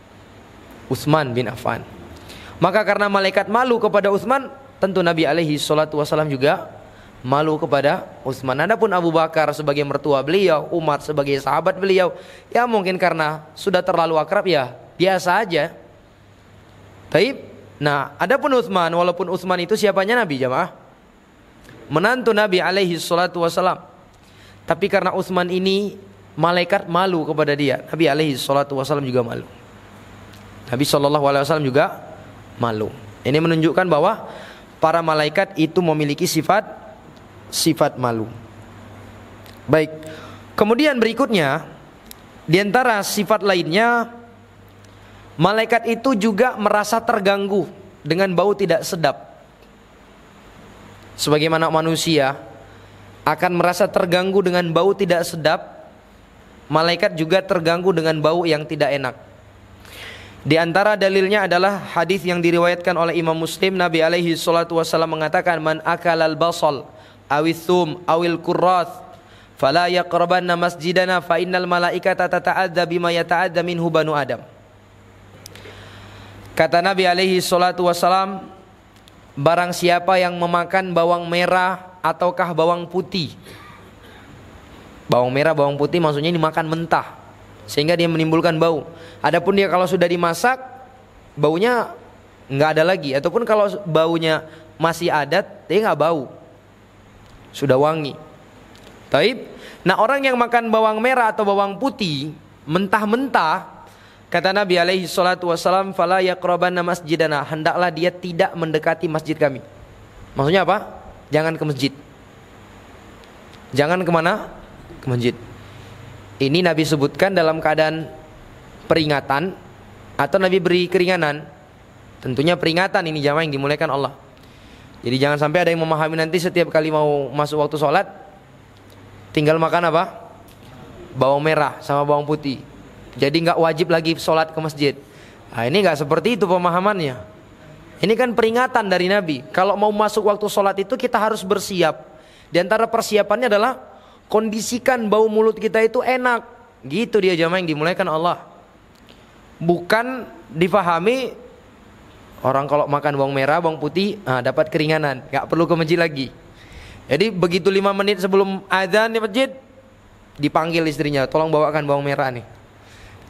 Utsman bin Affan. Maka karena malaikat malu kepada Utsman, tentu Nabi alaihi salatu wasallam juga malu kepada Utsman. Adapun Abu Bakar sebagai mertua beliau, Umar sebagai sahabat beliau, ya mungkin karena sudah terlalu akrab, ya biasa aja. Baik. Nah, adapun Utsman, walaupun Utsman itu siapanya Nabi, jamaah, menantu Nabi alaihi salatu wasallam, tapi karena Utsman ini malaikat malu kepada dia, Nabi alaihi salatu wasallam juga malu. Nabi sallallahu alaihi wasallam juga malu. Ini menunjukkan bahwa para malaikat itu memiliki sifat malu. Baik. Kemudian berikutnya, di antara sifat lainnya, malaikat itu juga merasa terganggu dengan bau tidak sedap. Sebagaimana manusia akan merasa terganggu dengan bau tidak sedap, malaikat juga terganggu dengan bau yang tidak enak. Di antara dalilnya adalah hadis yang diriwayatkan oleh Imam Muslim. Nabi alaihi salatu wasallam mengatakan, "Man akalal basal awith thum awil kurrath fala yaqrabanna masjidana fa innal malaikata tata'adza bima yata'adza minhu banu Adam." Kata Nabi alaihi salatu wasalam, barang siapa yang memakan bawang merah ataukah bawang putih. Bawang merah, bawang putih maksudnya dimakan mentah, sehingga dia menimbulkan bau. Adapun dia kalau sudah dimasak, baunya nggak ada lagi. Ataupun kalau baunya masih ada, dia nggak bau, sudah wangi. Taib. Nah, orang yang makan bawang merah atau bawang putih mentah-mentah, kata Nabi alaihi salatu wasalam, "Fala yaqrabanna masjidana." Hendaklah dia tidak mendekati masjid kami. Maksudnya apa? Jangan ke masjid. Jangan kemana? Ke masjid. Ini Nabi sebutkan dalam keadaan peringatan atau Nabi beri keringanan. Tentunya peringatan ini, jamaah yang dimuliakan Allah. Jadi jangan sampai ada yang memahami nanti setiap kali mau masuk waktu sholat tinggal makan apa? Bawang merah sama bawang putih. Jadi nggak wajib lagi sholat ke masjid. Nah, ini nggak seperti itu pemahamannya. Ini kan peringatan dari Nabi. Kalau mau masuk waktu sholat itu kita harus bersiap. Di antara persiapannya adalah kondisikan bau mulut kita itu enak. Gitu dia, jamaah yang dimuliakan Allah. Bukan difahami orang kalau makan bawang merah, bawang putih, dapat keringanan, nggak perlu ke masjid lagi. Jadi begitu 5 menit sebelum azan di masjid, dipanggil istrinya, tolong bawakan bawang merah nih.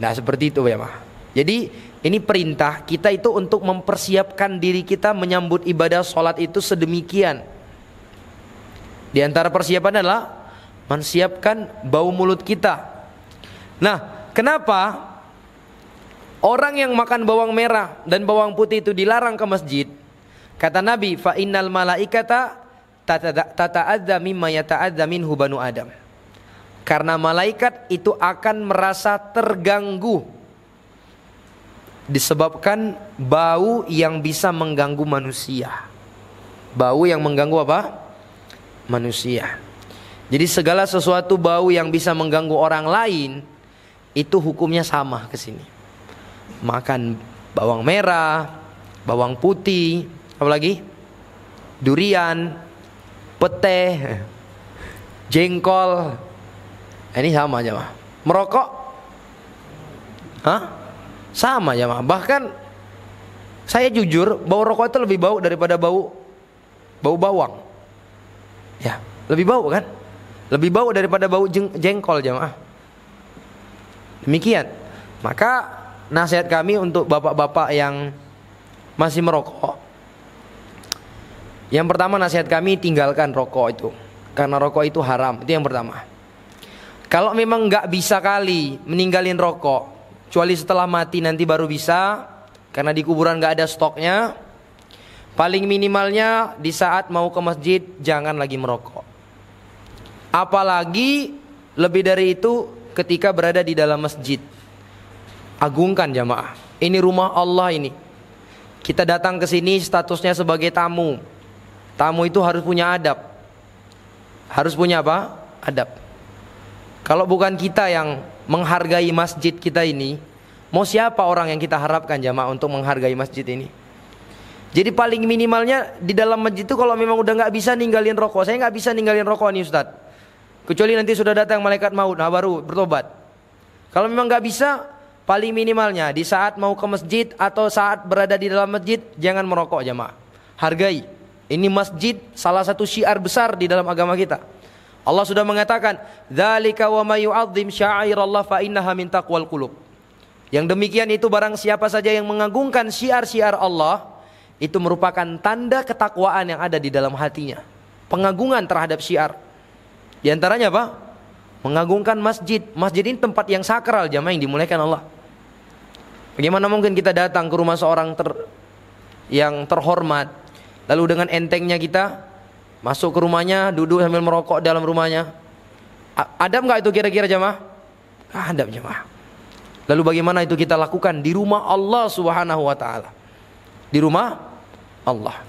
Nah seperti itu ya mah. Jadi ini perintah kita itu untuk mempersiapkan diri kita menyambut ibadah sholat itu sedemikian. Di antara persiapan adalah menyiapkan bau mulut kita. Nah, kenapa orang yang makan bawang merah dan bawang putih itu dilarang ke masjid? Kata Nabi, fa innal malaikata tata'adza mimma yata'adza minhu banu Adam. Karena malaikat itu akan merasa terganggu disebabkan bau yang bisa mengganggu manusia. Bau yang mengganggu apa? Manusia. Jadi segala sesuatu bau yang bisa mengganggu orang lain itu hukumnya sama ke sini. Makan bawang merah, bawang putih, apa lagi? Durian, pete, jengkol. Ini sama aja mah. Merokok? Hah? Sama aja mah. Bahkan Saya jujur, bau rokok itu lebih bau daripada bau bawang. Ya, lebih bau kan? Lebih bau daripada bau jengkol jamaah. Demikian. Maka nasihat kami untuk bapak-bapak yang masih merokok. Yang pertama nasihat kami, tinggalkan rokok itu. Karena rokok itu haram. Itu yang pertama. Kalau memang nggak bisa kali meninggalin rokok, kecuali setelah mati nanti baru bisa, karena di kuburan nggak ada stoknya. Paling minimalnya di saat mau ke masjid jangan lagi merokok. Apalagi lebih dari itu ketika berada di dalam masjid. Agungkan jamaah. Ini rumah Allah ini. Kita datang ke sini statusnya sebagai tamu. Tamu itu harus punya adab. Harus punya apa? Adab. Kalau bukan kita yang menghargai masjid kita ini, mau siapa orang yang kita harapkan jamaah untuk menghargai masjid ini? Jadi paling minimalnya di dalam masjid itu kalau memang udah nggak bisa ninggalin rokok, saya nggak bisa ninggalin rokok nih Ustadz. Kecuali nanti sudah datang malaikat maut, nah baru bertobat. Kalau memang nggak bisa, paling minimalnya di saat mau ke masjid atau saat berada di dalam masjid jangan merokok jamaah. Hargai. Ini masjid salah satu syiar besar di dalam agama kita. Allah sudah mengatakan, "Dzalika wa may yu'azzim sya'airallah fa innaha min taqwal qulub." Yang demikian itu barang siapa saja yang mengagungkan syiar-syiar Allah, itu merupakan tanda ketakwaan yang ada di dalam hatinya. Pengagungan terhadap syiar. Di antaranya apa? Mengagungkan masjid. Masjid ini tempat yang sakral jamaah yang dimuliakan Allah. Bagaimana mungkin kita datang ke rumah seorang yang terhormat, lalu dengan entengnya kita masuk ke rumahnya, duduk sambil merokok dalam rumahnya. Adab nggak itu kira-kira jamaah? Adab jamaah. Lalu bagaimana itu kita lakukan di rumah Allah Subhanahu wa taala? Di rumah Allah.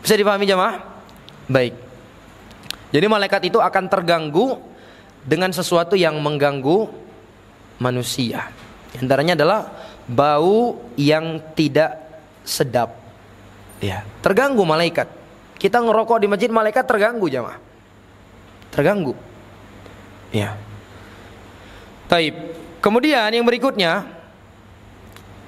Bisa dipahami jamaah? Baik. Jadi malaikat itu akan terganggu dengan sesuatu yang mengganggu manusia. Di antaranya adalah bau yang tidak sedap. Ya, terganggu malaikat. Kita ngerokok di masjid, malaikat terganggu jamaah. Terganggu. Ya. Taib. Kemudian yang berikutnya,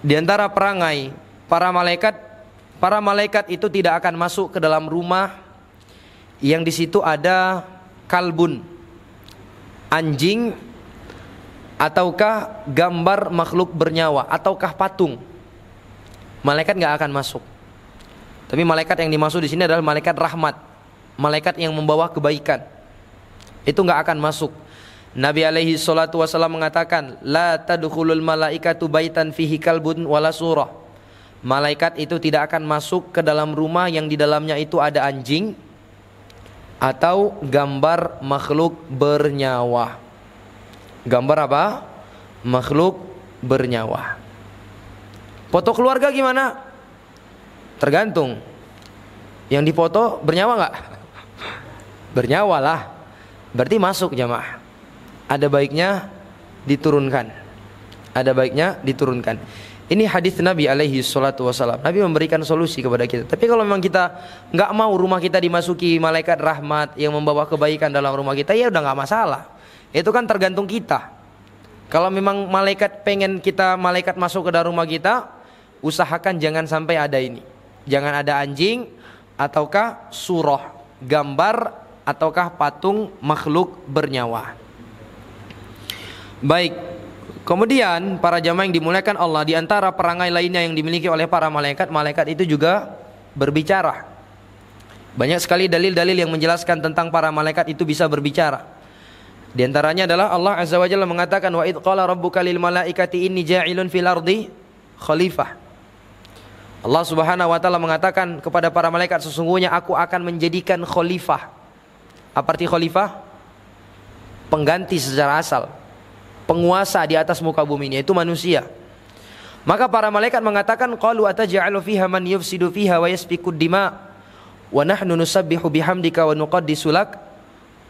di antara perangai para malaikat itu tidak akan masuk ke dalam rumah yang di situ ada kalbun, anjing, ataukah gambar makhluk bernyawa, ataukah patung. Malaikat nggak akan masuk. Tapi malaikat yang dimaksud di sini adalah malaikat rahmat, malaikat yang membawa kebaikan. Itu nggak akan masuk. Nabi alaihi salatu wasallam mengatakan, la tadkhulul malaikatu baitan fihi kalbun wala surah. Malaikat itu tidak akan masuk ke dalam rumah yang di dalamnya itu ada anjing atau gambar makhluk bernyawa. Gambar apa? Makhluk bernyawa. Foto keluarga gimana? Tergantung. Yang dipoto bernyawa nggak? Bernyawa lah. Berarti masuk jamaah. Ada baiknya diturunkan. Ada baiknya diturunkan. Ini hadis Nabi alaihi salatu wasallam. Nabi memberikan solusi kepada kita. Tapi kalau memang kita nggak mau rumah kita dimasuki malaikat rahmat yang membawa kebaikan dalam rumah kita, ya udah nggak masalah. Itu kan tergantung kita. Kalau memang malaikat pengen kita malaikat masuk ke dalam rumah kita, usahakan jangan sampai ada ini. Jangan ada anjing ataukah surah, gambar ataukah patung makhluk bernyawa. Baik. Kemudian para jamaah yang dimuliakan Allah, di antara perangai lainnya yang dimiliki oleh para malaikat, malaikat itu juga berbicara. Banyak sekali dalil-dalil yang menjelaskan tentang para malaikat itu bisa berbicara. Di antaranya adalah Allah Azza wa Jalla mengatakan, wa idh qala rabbuka lil malaikati inni ja'ilun fil ardi khalifah. Allah Subhanahu wa taala mengatakan kepada para malaikat, sesungguhnya aku akan menjadikan khalifah. Apa arti khalifah? Pengganti secara asal, penguasa di atas muka bumi ini, yaitu manusia. Maka para malaikat mengatakan, qalu ataj'alu fiha man yufsidu fiha wa yasfiku dima wa nahnu nusabbihu bihamdika wa nuqaddisu lak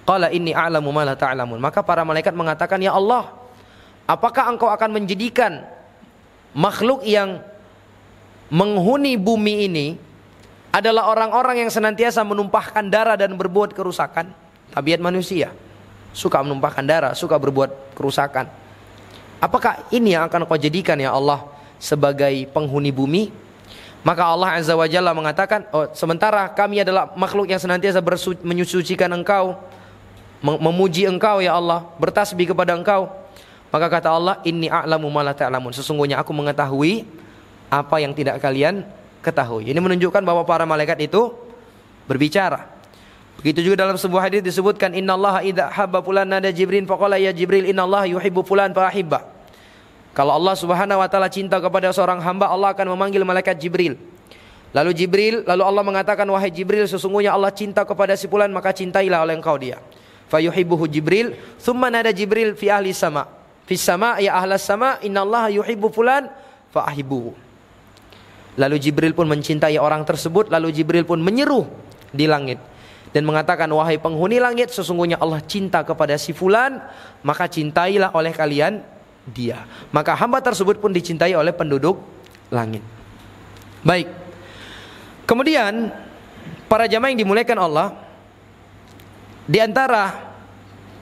qala inni a'lamu ma la ta'lamun. Maka para malaikat mengatakan, ya Allah, apakah engkau akan menjadikan makhluk yang menghuni bumi ini adalah orang-orang yang senantiasa menumpahkan darah dan berbuat kerusakan? Tabiat manusia suka menumpahkan darah, suka berbuat kerusakan. Apakah ini yang akan kau jadikan ya Allah sebagai penghuni bumi? Maka Allah Azza wa Jalla mengatakan, oh, sementara kami adalah makhluk yang senantiasa menyucikan engkau, memuji engkau ya Allah, bertasbih kepada engkau. Maka kata Allah, inni a'lamu ma la ta'lamun. Sesungguhnya aku mengetahui apa yang tidak kalian ketahui. Ini menunjukkan bahwa para malaikat itu berbicara. Begitu juga dalam sebuah hadis disebutkan, innallaha idza habba fulan nada Jibril faqala ya Jibril innallaha yuhibbu fulan fa ahibba. Kalau Allah Subhanahu wa taala cinta kepada seorang hamba, Allah akan memanggil malaikat Jibril. Lalu Allah mengatakan, wahai Jibril, sesungguhnya Allah cinta kepada si fulan, maka cintailah oleh engkau dia. Fayuhibbuhu Jibril, thumma nada Jibril fi ahli sama. Fis sama ya ahlas sama, innallaha yuhibbu fulan fa ahibbuhu. Lalu Jibril pun mencintai orang tersebut, lalu Jibril pun menyeru di langit dan mengatakan, wahai penghuni langit, sesungguhnya Allah cinta kepada si fulan, maka cintailah oleh kalian dia. Maka hamba tersebut pun dicintai oleh penduduk langit. Baik. Kemudian para jamaah yang dimuliakan Allah, di antara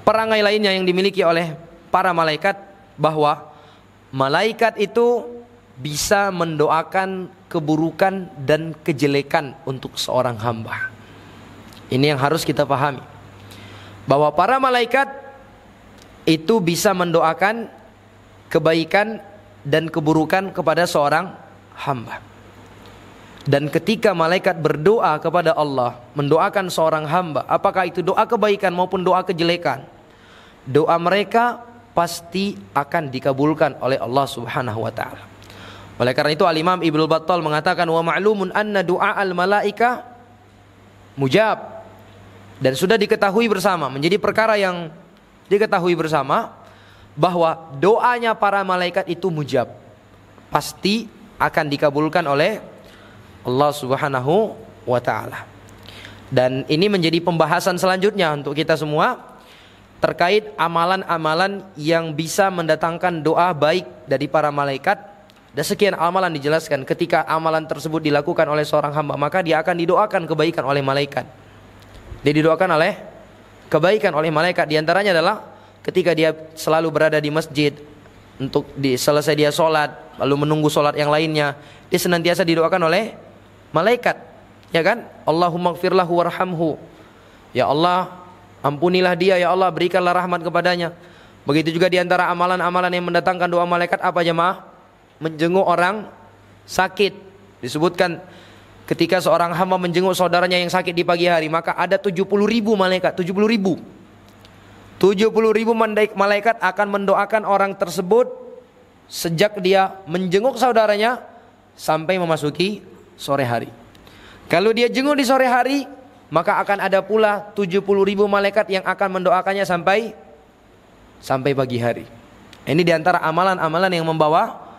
perangai lainnya yang dimiliki oleh para malaikat, bahwa malaikat itu bisa mendoakan keburukan dan kejelekan untuk seorang hamba. Ini yang harus kita pahami, bahwa para malaikat itu bisa mendoakan kebaikan dan keburukan kepada seorang hamba. Dan ketika malaikat berdoa kepada Allah, mendoakan seorang hamba, apakah itu doa kebaikan maupun doa kejelekan, doa mereka pasti akan dikabulkan oleh Allah Subhanahu wa taala. Oleh karena itu Al-Imam Ibnu Battal mengatakan, wa ma'lumun anna du'a al-malaika mujab. Dan sudah diketahui bersama, menjadi perkara yang diketahui bersama, bahwa doanya para malaikat itu mujab, pasti akan dikabulkan oleh Allah Subhanahu wa taala. Dan ini menjadi pembahasan selanjutnya untuk kita semua terkait amalan-amalan yang bisa mendatangkan doa baik dari para malaikat. Dan sekian amalan dijelaskan. Ketika amalan tersebut dilakukan oleh seorang hamba, maka dia akan didoakan kebaikan oleh malaikat. Dia didoakan oleh kebaikan oleh malaikat. Di antaranya adalah ketika dia selalu berada di masjid, untuk selesai dia sholat, lalu menunggu sholat yang lainnya, dia senantiasa didoakan oleh malaikat, ya kan? Allahumma gfirlahu warhamhu, ya Allah ampunilah dia, ya Allah berikanlah rahmat kepadanya. Begitu juga diantara amalan-amalan yang mendatangkan doa malaikat apa jemaah? Menjenguk orang sakit. Disebutkan ketika seorang hamba menjenguk saudaranya yang sakit di pagi hari, maka ada 70.000 malaikat, 70.000 malaikat akan mendoakan orang tersebut sejak dia menjenguk saudaranya sampai memasuki sore hari. Kalau dia jenguk di sore hari, maka akan ada pula 70.000 malaikat yang akan mendoakannya sampai pagi hari. Ini diantara amalan-amalan yang membawa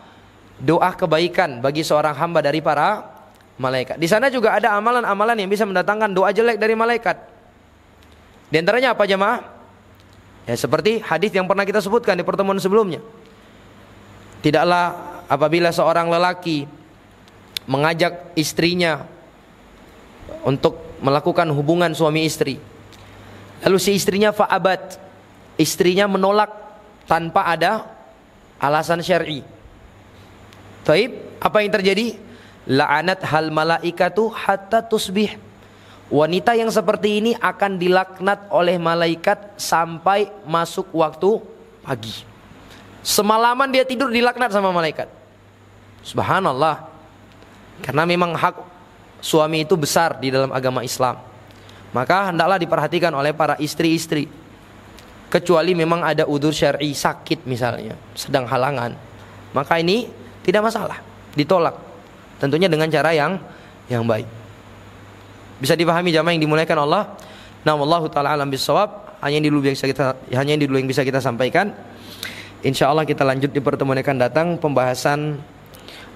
doa kebaikan bagi seorang hamba dari para malaikat. Di sana juga ada amalan-amalan yang bisa mendatangkan doa jelek dari malaikat. Di antaranya apa jemaah? Ya, seperti hadis yang pernah kita sebutkan di pertemuan sebelumnya. Tidaklah apabila seorang lelaki mengajak istrinya untuk melakukan hubungan suami istri, lalu si istrinya fa'abat, istrinya menolak tanpa ada alasan syar'i. Taib, apa yang terjadi? La'anat hal malaikatu hatta tusbih. Wanita yang seperti ini akan dilaknat oleh malaikat sampai masuk waktu pagi. Semalaman dia tidur dilaknat sama malaikat. Subhanallah. Karena memang hak suami itu besar di dalam agama Islam. Maka hendaklah diperhatikan oleh para istri-istri. Kecuali memang ada udzur syar'i, sakit misalnya, sedang halangan, maka ini tidak masalah, ditolak. Tentunya dengan cara yang baik. Bisa dipahami jamaah yang dimuliakan Allah. Nah, wallahu taala alam bisawab. Hanya yang dulu yang bisa kita sampaikan. Insyaallah kita lanjut di pertemuan yang akan datang, pembahasan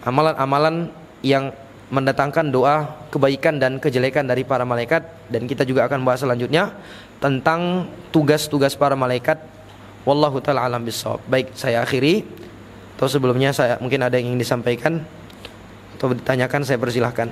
amalan-amalan yang mendatangkan doa kebaikan dan kejelekan dari para malaikat, dan kita juga akan bahas selanjutnya tentang tugas-tugas para malaikat. Wallahu taala alam bisawab. Baik, saya akhiri. Atau sebelumnya saya mungkin ada yang ingin disampaikan atau ditanyakan, saya persilahkan.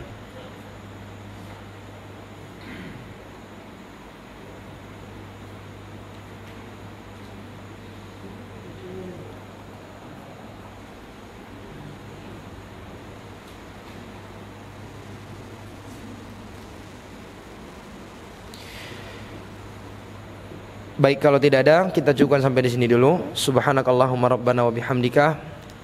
Baik, kalau tidak ada, kita cukupkan sampai di sini dulu. Subhanakallahumma rabbana wa bihamdika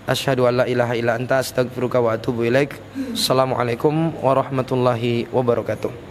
asyhadu an la ilaha illa anta astaghfiruka wa atubu ilaik. Assalamualaikum warahmatullahi wabarakatuh.